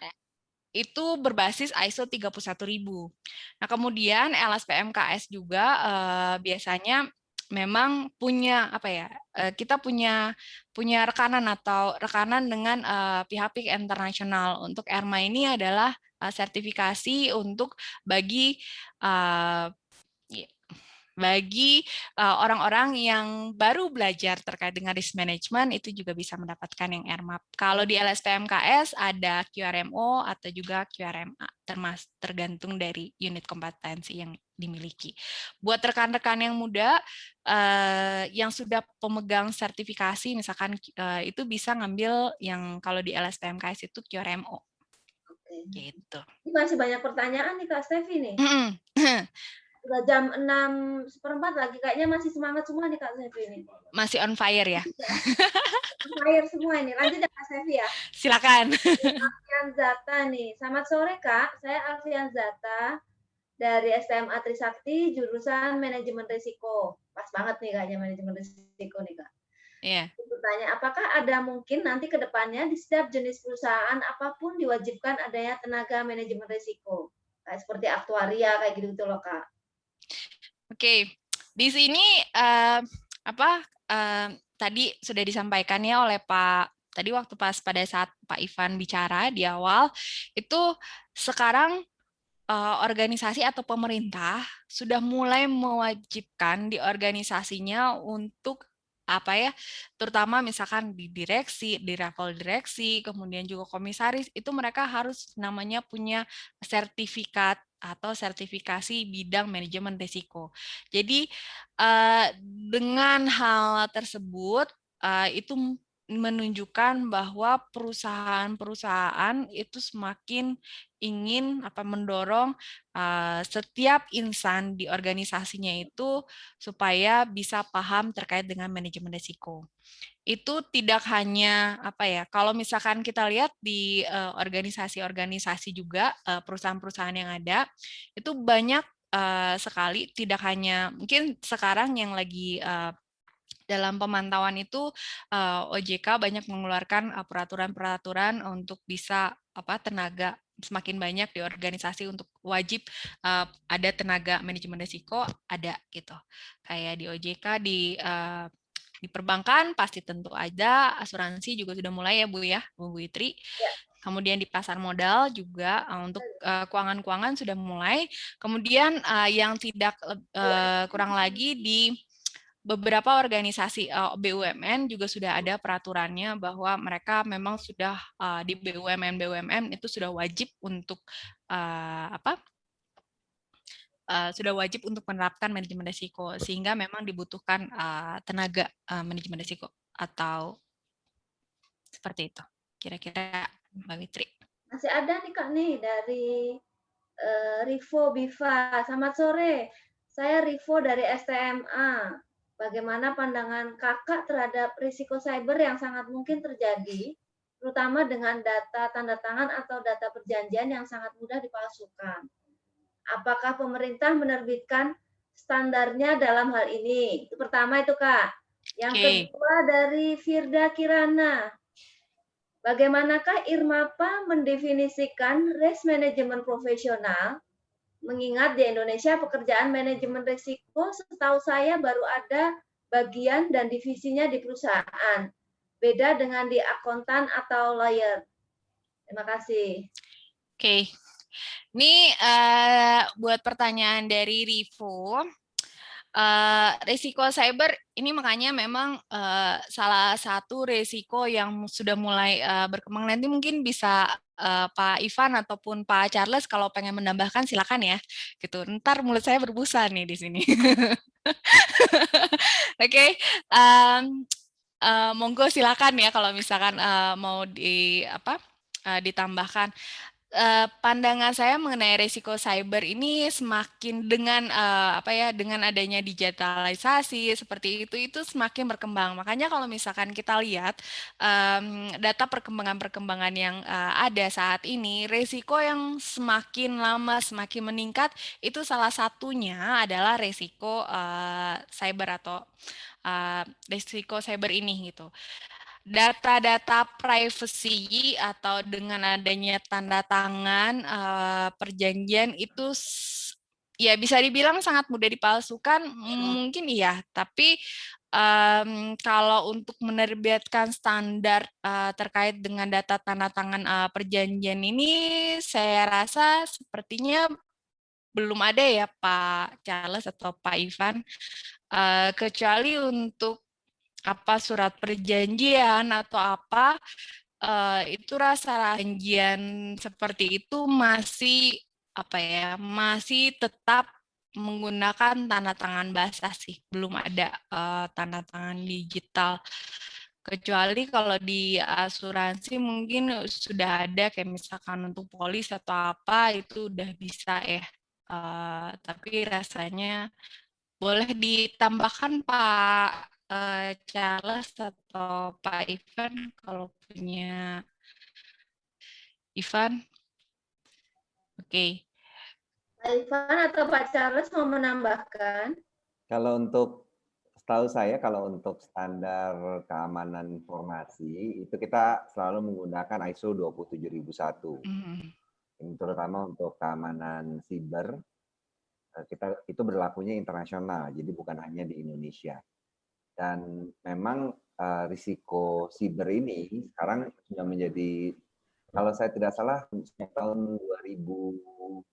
itu berbasis ISO 31000. Nah, kemudian LSPMKS juga biasanya memang punya apa ya? Kita punya rekanan dengan pihak-pihak internasional. Untuk ERMA ini adalah sertifikasi untuk bagi orang-orang yang baru belajar terkait dengan risk management, itu juga bisa mendapatkan yang RMAP. Kalau di LSPMKS ada QRMO atau juga QRMA, tergantung dari unit kompetensi yang dimiliki. Buat rekan-rekan yang muda yang sudah pemegang sertifikasi, misalkan itu bisa ngambil yang kalau di LSPMKS itu QRMO. Oke. Gitu. Ini masih banyak pertanyaan nih Kak Stevi nih. Udah jam 6:15 lagi, kayaknya masih semangat semua nih Kak Stevi ini. Masih on fire ya? On fire semua ini. Lanjut ya Kak Stevi ya. Silakan. Alfian Zata nih. Selamat sore Kak, saya Alfian Zata dari SMA Trisakti jurusan manajemen risiko. Pas banget nih kayaknya manajemen risiko nih Kak. Iya. Bertanya, apakah ada mungkin nanti ke depannya di setiap jenis perusahaan apapun diwajibkan adanya tenaga manajemen risiko? Kayak seperti aktuaria kayak gitu loh Kak. Oke, di sini tadi sudah disampaikan ya oleh Pak. Tadi waktu pada saat Pak Ivan bicara di awal, itu sekarang organisasi atau pemerintah sudah mulai mewajibkan di organisasinya untuk terutama misalkan di direksi, di level direksi, kemudian juga komisaris, itu mereka harus namanya punya sertifikat atau sertifikasi bidang manajemen risiko. Jadi dengan hal tersebut itu menunjukkan bahwa perusahaan-perusahaan itu semakin ingin mendorong setiap insan di organisasinya itu supaya bisa paham terkait dengan manajemen risiko. Itu tidak hanya kalau misalkan kita lihat di organisasi-organisasi juga perusahaan-perusahaan yang ada itu banyak sekali, tidak hanya mungkin sekarang yang lagi dalam pemantauan itu OJK banyak mengeluarkan peraturan-peraturan untuk bisa tenaga semakin banyak di organisasi untuk wajib ada tenaga manajemen risiko ada gitu. Kayak di OJK di perbankan pasti tentu ada, asuransi juga sudah mulai ya Bu Witri. Ya. Kemudian di pasar modal juga untuk keuangan-keuangan sudah mulai. Kemudian yang tidak kurang lagi di beberapa organisasi BUMN juga sudah ada peraturannya bahwa mereka memang sudah di BUMN itu sudah wajib untuk sudah wajib untuk menerapkan manajemen risiko, sehingga memang dibutuhkan tenaga manajemen risiko atau seperti itu. Kira-kira Mbak Witri. Masih ada nih Kak nih dari Rivo Biva. Selamat sore. Saya Rivo dari STMA. Bagaimana pandangan Kakak terhadap risiko cyber yang sangat mungkin terjadi, terutama dengan data tanda tangan atau data perjanjian yang sangat mudah dipalsukan? Apakah pemerintah menerbitkan standarnya dalam hal ini? Itu pertama itu Kak. Yang kedua dari Firda Kirana. Bagaimanakah Irmapa mendefinisikan risk management profesional? Mengingat di Indonesia pekerjaan manajemen risiko setahu saya baru ada bagian dan divisinya di perusahaan. Beda dengan di akuntan atau lawyer. Terima kasih. Oke. Ini buat pertanyaan dari Rivo. Risiko cyber ini makanya memang salah satu risiko yang sudah mulai berkembang. Nanti mungkin bisa Pak Ivan ataupun Pak Charles kalau pengen menambahkan silakan ya. Gitu. Ntar mulut saya berbusa nih di sini. Oke. Monggo silakan ya kalau misalkan mau ditambahkan. Pandangan saya mengenai risiko cyber ini semakin dengan dengan adanya digitalisasi seperti itu semakin berkembang. Makanya kalau misalkan kita lihat data perkembangan-perkembangan yang ada saat ini, risiko yang semakin lama semakin meningkat itu salah satunya adalah risiko cyber atau risiko cyber ini gitu. Data-data privacy atau dengan adanya tanda tangan perjanjian itu ya bisa dibilang sangat mudah dipalsukan, mungkin iya, tapi kalau untuk menerbitkan standar terkait dengan data tanda tangan perjanjian ini, saya rasa sepertinya belum ada ya Pak Charles atau Pak Ivan, kecuali untuk surat perjanjian atau itu rasa perjanjian seperti itu masih masih tetap menggunakan tanda tangan basah sih, belum ada tanda tangan digital. Kecuali kalau di asuransi mungkin sudah ada kayak misalkan untuk polis atau itu udah bisa ya. Tapi rasanya boleh ditambahkan Pak Charles atau Pak Ivan kalau punya Ivan. Oke. Pak Ivan atau Pak Charles mau menambahkan? Kalau setahu saya kalau untuk standar keamanan informasi itu kita selalu menggunakan ISO 27001. Terutama untuk keamanan siber itu berlakunya internasional, jadi bukan hanya di Indonesia. Dan memang risiko siber ini sekarang sudah menjadi, kalau saya tidak salah sejak tahun 2018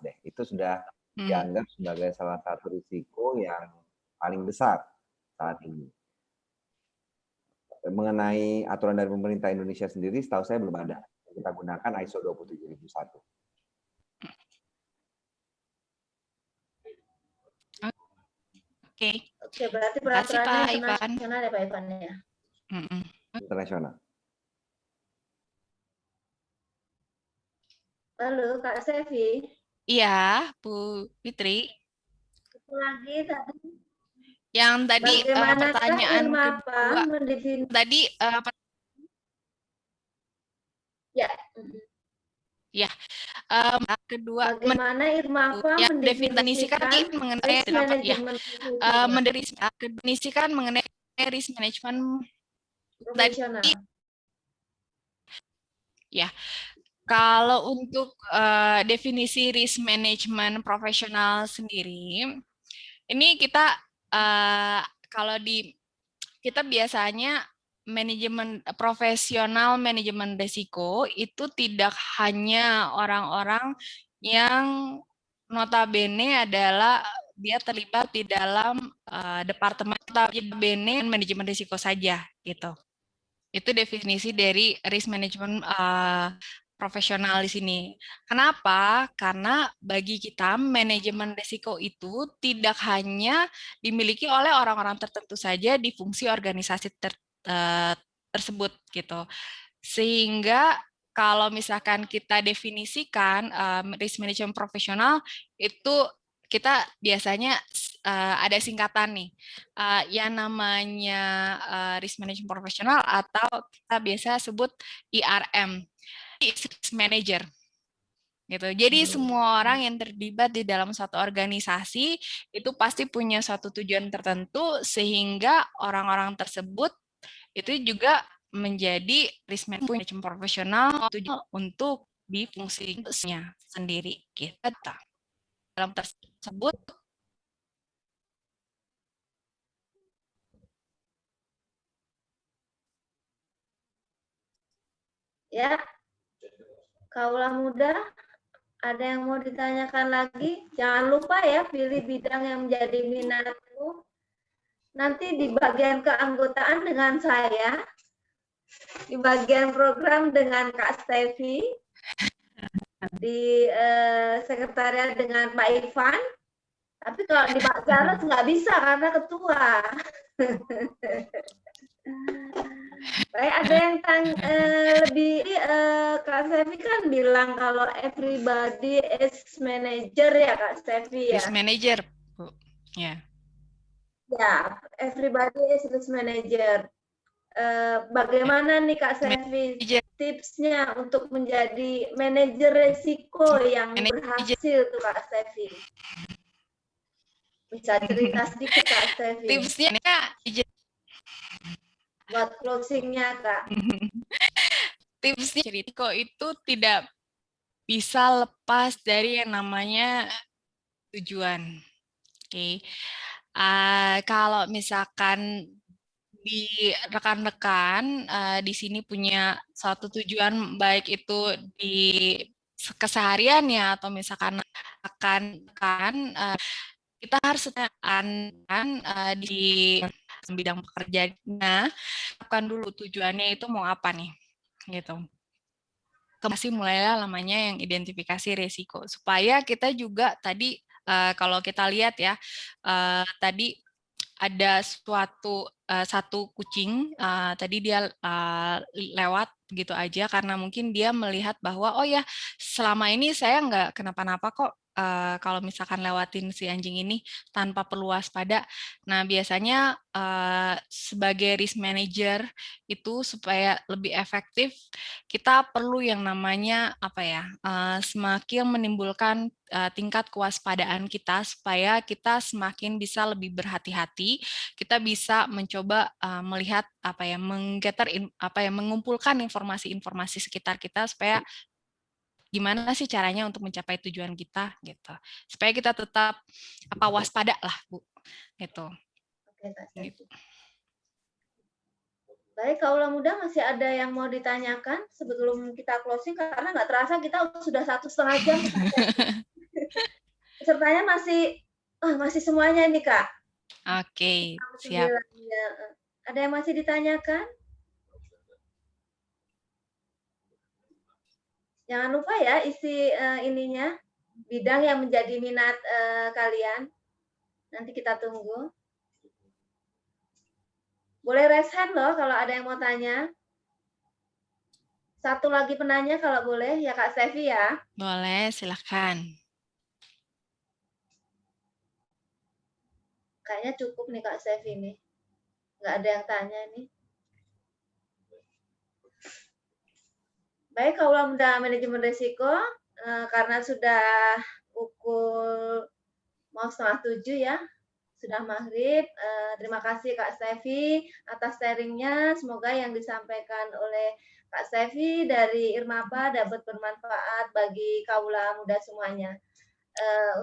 deh, itu sudah dianggap sebagai salah satu risiko yang paling besar saat ini. Mengenai aturan dari pemerintah Indonesia sendiri, setahu saya belum ada. Kita gunakan ISO 27001. Oke. Oke, berarti peraturannya internasional ya Pak Ivan ya? Internasional. Lalu Kak Sevi. Iya, Bu Fitri. Lagi tadi. Yang tadi pertanyaan kedua. Tadi ya. Ya. Kedua, bagaimana IRMAPA mendefinisikan mengenai mendefinisikan mengenai risk management profesional. Ya. Kalau untuk definisi risk management profesional sendiri, ini kita kita biasanya manajemen profesional manajemen risiko itu tidak hanya orang-orang yang notabene adalah dia terlibat di dalam departemen notabene manajemen risiko saja gitu. Itu definisi dari risk management profesional di sini. Kenapa? Karena bagi kita manajemen risiko itu tidak hanya dimiliki oleh orang-orang tertentu saja di fungsi organisasi tersebut gitu. Sehingga kalau misalkan kita definisikan risk management profesional itu kita biasanya ada singkatan nih yang namanya risk management profesional atau kita biasa sebut IRM, risk manager. Gitu. Jadi semua orang yang terlibat di dalam suatu organisasi itu pasti punya suatu tujuan tertentu sehingga orang-orang tersebut itu juga menjadi risk management profesional untuk di fungsinya sendiri kita dalam tersebut. Ya, kaulah muda, ada yang mau ditanyakan lagi? Jangan lupa ya pilih bidang yang menjadi minatmu. Nanti di bagian keanggotaan dengan saya, di bagian program dengan Kak Stevi, di sekretariat dengan Pak Ivan, tapi kalau di Pak Charles nggak bisa karena ketua. Baik, ada yang Kak Sevi kan bilang kalau everybody is manager ya Kak Sevi ya. Risk manager, Bu. Ya. Ya, everybody is risk manager. Bagaimana nih Kak Sevi Manager. tipsnya untuk menjadi manajer resiko yang Manajer. berhasil tuh Kak Sevi? Bisa cerita sedikit Kak Sevi Tipsnya buat closingnya Kak. tipsnya risiko itu tidak bisa lepas dari yang namanya tujuan. Oke. Kalau misalkan di rekan-rekan di sini punya suatu tujuan, baik itu di keseharian ya atau misalkan kita harus di bidang pekerjaannya, tetapkan dulu tujuannya itu mau apa nih, gitu. Masih mulailah namanya yang identifikasi resiko, supaya kita juga tadi kalau kita lihat ya, tadi ada satu kucing tadi dia lewat gitu aja karena mungkin dia melihat bahwa oh ya selama ini saya nggak kenapa-napa kok kalau misalkan lewatin si anjing ini tanpa perlu waspada. Nah biasanya sebagai risk manager itu supaya lebih efektif kita perlu yang namanya apa ya semakin menimbulkan tingkat kewaspadaan kita supaya kita semakin bisa lebih berhati-hati, kita bisa mencoba melihat mengumpulkan informasi-informasi sekitar kita supaya gimana sih caranya untuk mencapai tujuan kita gitu. Supaya kita tetap waspada lah, Bu. Gitu. Oke, Kak Sevi. Baik, Kaula Muda masih ada yang mau ditanyakan sebelum kita closing karena nggak terasa kita sudah 1,5 jam. Pesertanya masih semuanya ini Kak. Oke, siap. Ada yang masih ditanyakan? Jangan lupa ya isi ininya, bidang yang menjadi minat kalian. Nanti kita tunggu. Boleh raise hand loh kalau ada yang mau tanya. Satu lagi penanya kalau boleh ya Kak Sevi ya. Boleh, silakan. Kayaknya cukup nih Kak Sevi nih. Nggak ada yang tanya nih. Baik, Kaula Muda Manajemen Risiko, karena sudah pukul mau 6:30 ya, sudah maghrib. Terima kasih Kak Sevi atas sharingnya. Semoga yang disampaikan oleh Kak Sevi dari Irmapa dapat bermanfaat bagi Kaula Muda semuanya.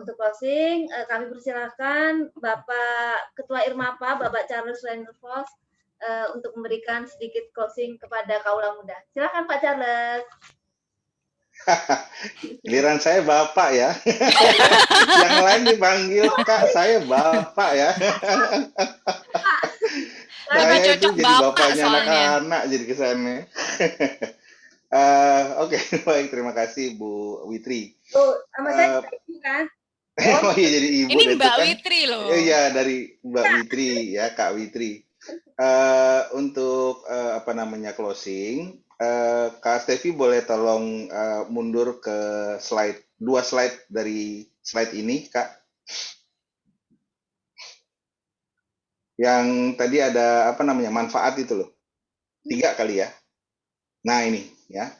Untuk closing, kami persilakan Bapak Ketua Irmapa, Bapak Charles Rendervos, untuk memberikan sedikit closing kepada Kaula Muda. Silakan Pak Charles. Giliran saya Bapak ya. Yang lain dipanggil Kak, saya Bapak ya. Saya itu jadi bapaknya anak-anak jadi kesannya. Oke, baik, terima kasih Bu Witri. Sama saya kan? Oh iya jadi ibu. Ini Mbak Witri loh. Iya dari Mbak Witri ya Kak Witri. Untuk closing, Kak Stevi boleh tolong mundur ke dua slide dari slide ini Kak. Yang tadi ada manfaat itu loh. 3 kali ya. Nah ini ya.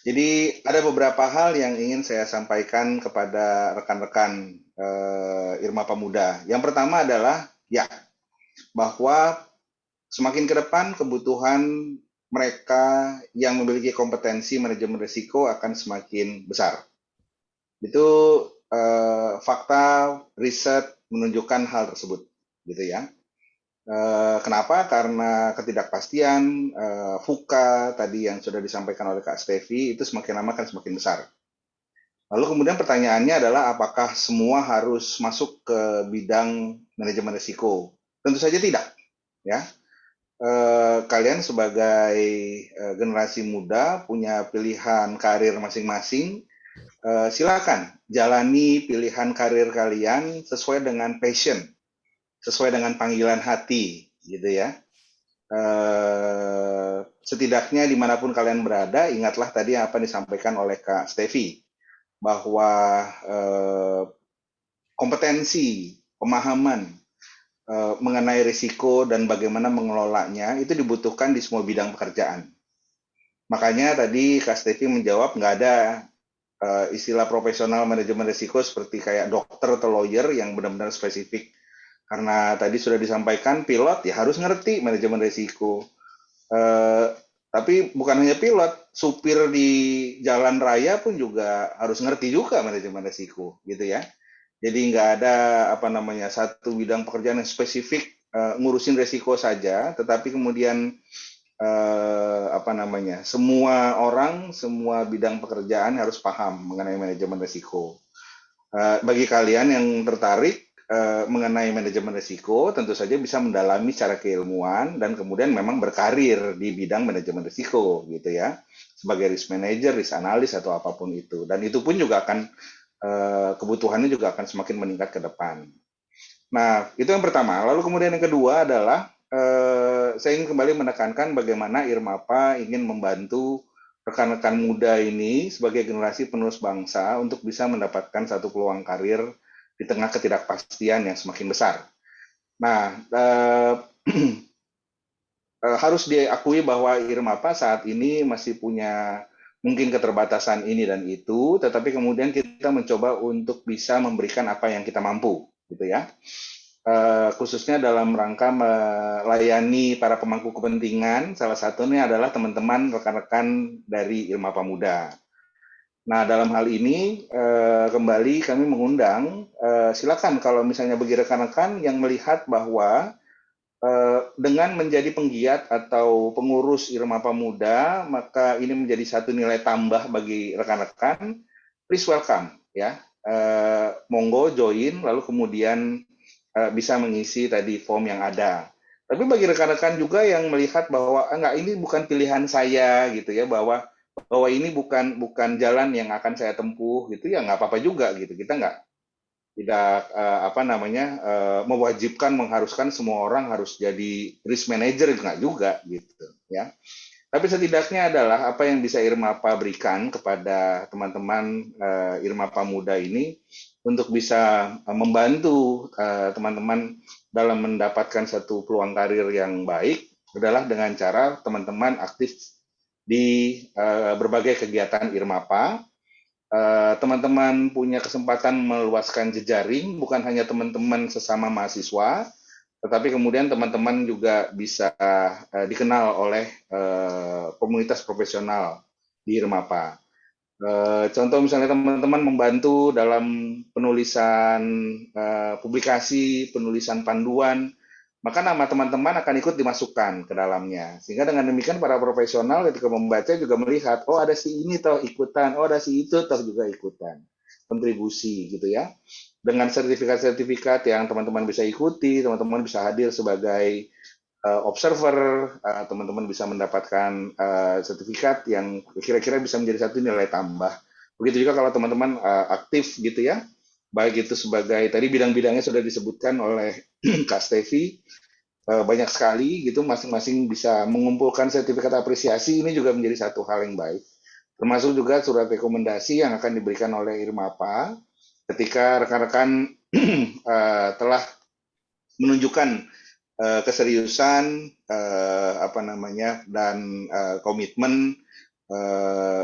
Jadi ada beberapa hal yang ingin saya sampaikan kepada rekan-rekan Irmapa Muda. Yang pertama adalah ya bahwa semakin ke depan kebutuhan mereka yang memiliki kompetensi manajemen risiko akan semakin besar. Itu fakta riset menunjukkan hal tersebut, gitu ya. Kenapa? Karena ketidakpastian VUCA tadi yang sudah disampaikan oleh Kak Stevi itu semakin lama akan semakin besar. Lalu kemudian pertanyaannya adalah apakah semua harus masuk ke bidang manajemen risiko? Tentu saja tidak, ya. Kalian sebagai generasi muda punya pilihan karir masing-masing. Silakan jalani pilihan karir kalian sesuai dengan passion, sesuai dengan panggilan hati, gitu ya. setidaknya dimanapun kalian berada, ingatlah tadi apa yang disampaikan oleh Kak Stevi, bahwa kompetensi, pemahaman mengenai risiko dan bagaimana mengelolanya itu dibutuhkan di semua bidang pekerjaan. Makanya tadi Kak Stevi menjawab nggak ada istilah profesional manajemen risiko seperti kayak dokter atau lawyer yang benar-benar spesifik. Karena tadi sudah disampaikan pilot ya harus ngerti manajemen risiko. Tapi bukan hanya pilot, supir di jalan raya pun juga harus ngerti juga manajemen risiko, gitu ya. Jadi nggak ada satu bidang pekerjaan yang spesifik ngurusin risiko saja, tetapi kemudian semua orang, semua bidang pekerjaan harus paham mengenai manajemen risiko. Bagi kalian yang tertarik mengenai manajemen risiko, tentu saja bisa mendalami secara keilmuan dan kemudian memang berkarir di bidang manajemen risiko, gitu ya, sebagai risk manager, risk analis atau apapun itu. Dan itu pun juga akan kebutuhannya juga akan semakin meningkat ke depan. Nah, itu yang pertama. Lalu kemudian yang kedua adalah saya ingin kembali menekankan bagaimana IRMAPA ingin membantu rekan-rekan muda ini sebagai generasi penerus bangsa untuk bisa mendapatkan satu peluang karir di tengah ketidakpastian yang semakin besar. Nah, harus diakui bahwa IRMAPA saat ini masih punya mungkin keterbatasan ini dan itu, tetapi kemudian kita mencoba untuk bisa memberikan apa yang kita mampu, gitu ya. Khususnya dalam rangka melayani para pemangku kepentingan, salah satunya adalah teman-teman rekan-rekan dari IRMAPA Muda. Nah, dalam hal ini kembali kami mengundang, silakan kalau misalnya bagi rekan-rekan yang melihat bahwa dengan menjadi penggiat atau pengurus IRMAPA Muda, maka ini menjadi satu nilai tambah bagi rekan-rekan, please welcome ya. Monggo join, lalu kemudian bisa mengisi tadi form yang ada. Tapi bagi rekan-rekan juga yang melihat bahwa enggak, ini bukan pilihan saya gitu ya, bahwa ini bukan jalan yang akan saya tempuh gitu ya, nggak apa-apa juga gitu. Kita tidak mewajibkan, mengharuskan semua orang harus jadi risk manager, nggak juga gitu ya. Tapi setidaknya adalah apa yang bisa IRMAPA berikan kepada teman-teman IRMAPA Muda ini untuk bisa membantu teman-teman dalam mendapatkan satu peluang karir yang baik adalah dengan cara teman-teman aktif di berbagai kegiatan IRMAPA. Teman-teman punya kesempatan meluaskan jejaring, bukan hanya teman-teman sesama mahasiswa, tetapi kemudian teman-teman juga bisa dikenal oleh komunitas profesional di IRMAPA. Contoh misalnya teman-teman membantu dalam penulisan publikasi, penulisan panduan, maka nama teman-teman akan ikut dimasukkan ke dalamnya. Sehingga dengan demikian para profesional ketika membaca juga melihat, oh ada si ini toh ikutan, oh ada si itu toh juga ikutan. Kontribusi gitu ya. Dengan sertifikat-sertifikat yang teman-teman bisa ikuti, teman-teman bisa hadir sebagai observer, teman-teman bisa mendapatkan sertifikat yang kira-kira bisa menjadi satu nilai tambah. Begitu juga kalau teman-teman aktif gitu ya, baik itu sebagai, tadi bidang-bidangnya sudah disebutkan oleh Kak Stevi, banyak sekali gitu, masing-masing bisa mengumpulkan sertifikat apresiasi, ini juga menjadi satu hal yang baik. Termasuk juga surat rekomendasi yang akan diberikan oleh IRMAPA ketika rekan-rekan telah menunjukkan keseriusan dan komitmen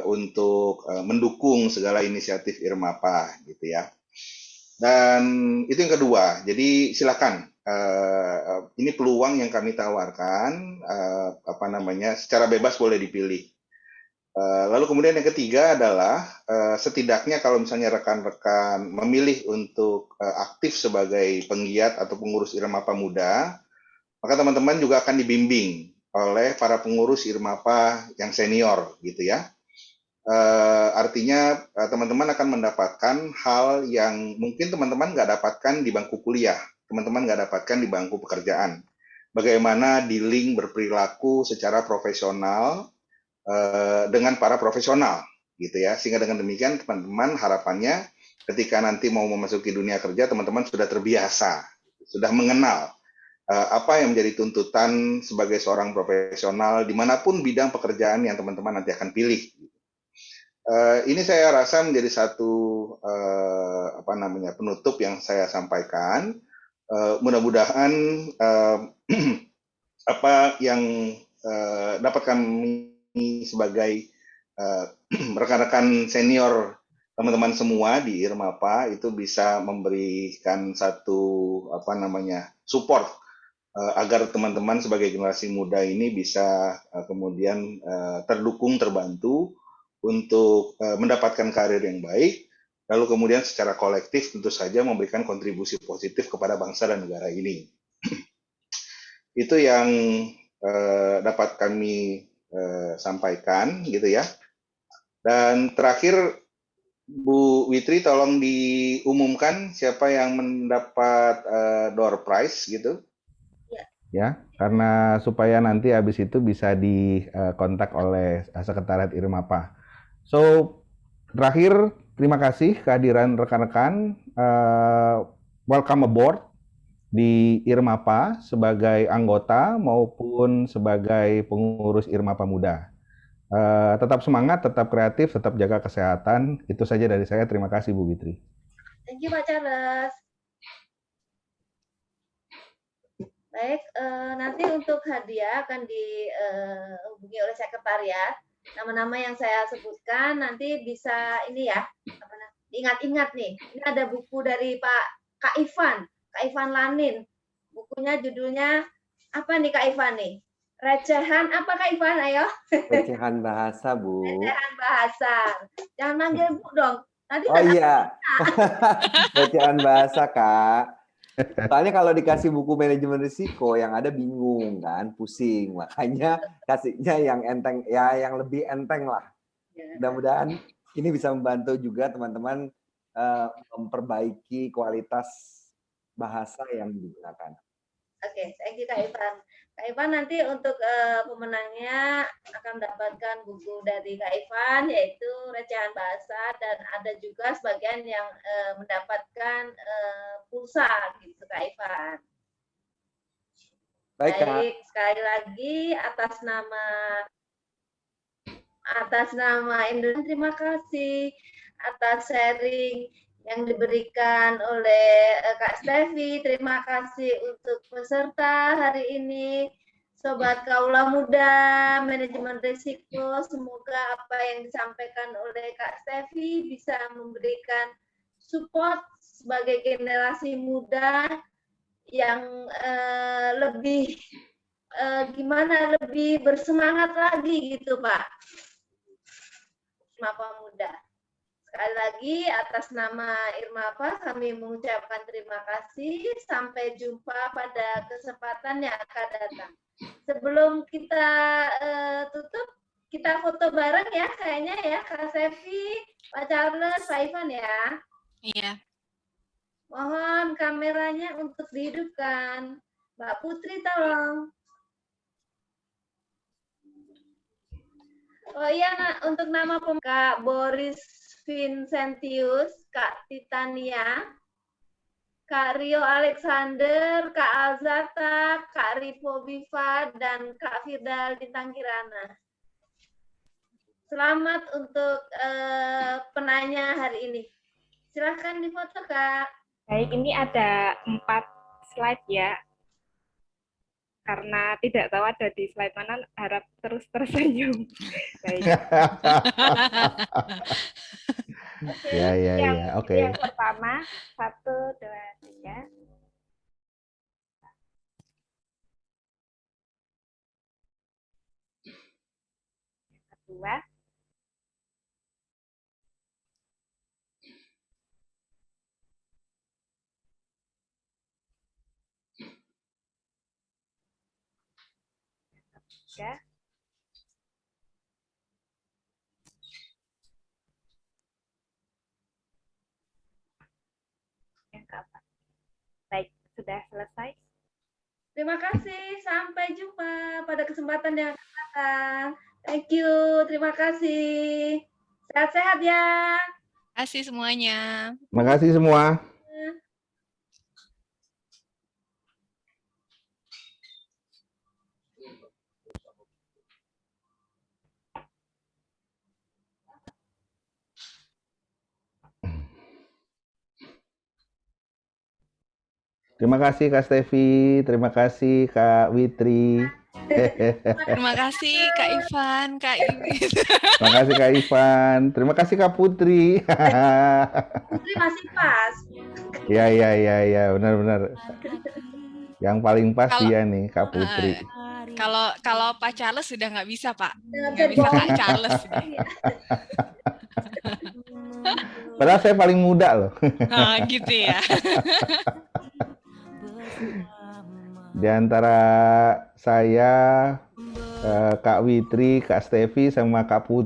untuk mendukung segala inisiatif IRMAPA gitu ya. Dan itu yang kedua. Jadi silakan, ini peluang yang kami tawarkan, secara bebas boleh dipilih. Lalu kemudian yang ketiga adalah setidaknya kalau misalnya rekan-rekan memilih untuk aktif sebagai penggiat atau pengurus IRMAPA Muda, maka teman-teman juga akan dibimbing oleh para pengurus IRMAPA yang senior gitu ya. Artinya teman-teman akan mendapatkan hal yang mungkin teman-teman nggak dapatkan di bangku kuliah, teman-teman nggak dapatkan di bangku pekerjaan. Bagaimana dealing berperilaku secara profesional dengan para profesional gitu ya, sehingga dengan demikian teman-teman harapannya ketika nanti mau memasuki dunia kerja, teman-teman sudah terbiasa, sudah mengenal apa yang menjadi tuntutan sebagai seorang profesional dimanapun bidang pekerjaan yang teman-teman nanti akan pilih. Ini saya rasa menjadi satu penutup yang saya sampaikan. Mudah-mudahan apa yang dapat kami sebagai rekan-rekan senior teman-teman semua di IRMAPA itu bisa memberikan satu support agar teman-teman sebagai generasi muda ini bisa kemudian terdukung, terbantu untuk mendapatkan karir yang baik, lalu kemudian secara kolektif tentu saja memberikan kontribusi positif kepada bangsa dan negara ini. Itu yang dapat kami sampaikan gitu ya. Dan terakhir Bu Witri tolong diumumkan siapa yang mendapat door prize gitu. Ya, karena supaya nanti habis itu bisa dikontak oleh Sekretariat IRMAPA. So, terakhir terima kasih kehadiran rekan-rekan. Welcome aboard di IRMAPA sebagai anggota maupun sebagai pengurus IRMAPA Muda. Tetap semangat, tetap kreatif, tetap jaga kesehatan. Itu saja dari saya. Terima kasih Bu Witri. Thank you Pak Charles. Baik, nanti untuk hadiah akan dihubungi oleh sekretariat. Nama-nama yang saya sebutkan nanti bisa ini ya, ingat-ingat nih. Ini ada buku dari Kak Ivan Lanin. Bukunya judulnya apa nih Kak Ivan nih? Recehan apa Kak Ivan? Ayo. Recehan bahasa, Bu. Recehan bahasa. Jangan manggil Bu dong. Nanti oh iya. Recehan bahasa, Kak. Soalnya kalau dikasih buku manajemen risiko yang ada bingung kan, pusing. Makanya kasihnya yang enteng, ya yang lebih enteng lah. Mudah-mudahan ini bisa membantu juga teman-teman memperbaiki kualitas bahasa yang digunakan. Oke, thank you Kak Ivan. Kak Ivan nanti untuk pemenangnya akan mendapatkan buku dari Kak Ivan yaitu Recehan Bahasa, dan ada juga sebagian yang mendapatkan pulsa gitu Kak Ivan. Baik, sekali lagi atas nama Indonesia terima kasih atas sharing yang diberikan oleh Kak Stevi. Terima kasih untuk peserta hari ini, Sobat Kaula Muda, Manajemen Risiko. Semoga apa yang disampaikan oleh Kak Stevi bisa memberikan support sebagai generasi muda yang lebih lebih bersemangat lagi gitu Pak. IRMAPA Muda. Sekali lagi atas nama IRMAPA kami mengucapkan terima kasih. Sampai jumpa pada kesempatan yang akan datang. Sebelum kita tutup, kita foto bareng ya kayaknya ya Kak Sevi, Pak Charles, Pak Ivan ya. Iya. Mohon kameranya untuk dihidupkan. Mbak Putri tolong. Oh iya, untuk nama Kak Boris Vincentius, Kak Titania, Kak Rio Alexander, Kak Alzata, Kak Ripo Biva, dan Kak Firda Lintang Kirana. Selamat untuk penanya hari ini. Silahkan difoto, Kak. Baik, ini ada 4 slide ya. Karena tidak tahu ada di slide mana, harap terus tersenyum. Baik. Oke. Yang pertama, 1, 2, 3. Yang kedua. Ya. Yang keempat. Baik, sudah selesai. Terima kasih. Sampai jumpa pada kesempatan yang akan datang. Thank you. Terima kasih. Sehat-sehat ya. Terima kasih semuanya. Terima kasih semua. Terima kasih Kak Stevi, terima kasih Kak Witri. Terima kasih Kak Ivan, Kak Iwi. Terima kasih Kak Ivan, terima kasih Kak Putri. Putri masih pas. Ya, benar-benar. Yang paling pas Kalau- dia nih Kak Putri. Kalau Pak Charles sudah nggak bisa Pak, Nggak nggak bisa bisa Kak Charles. Padahal saya paling muda loh. Nah, gitu ya. Di antara saya, Kak Witri, Kak Stevi, sama Kak Putri.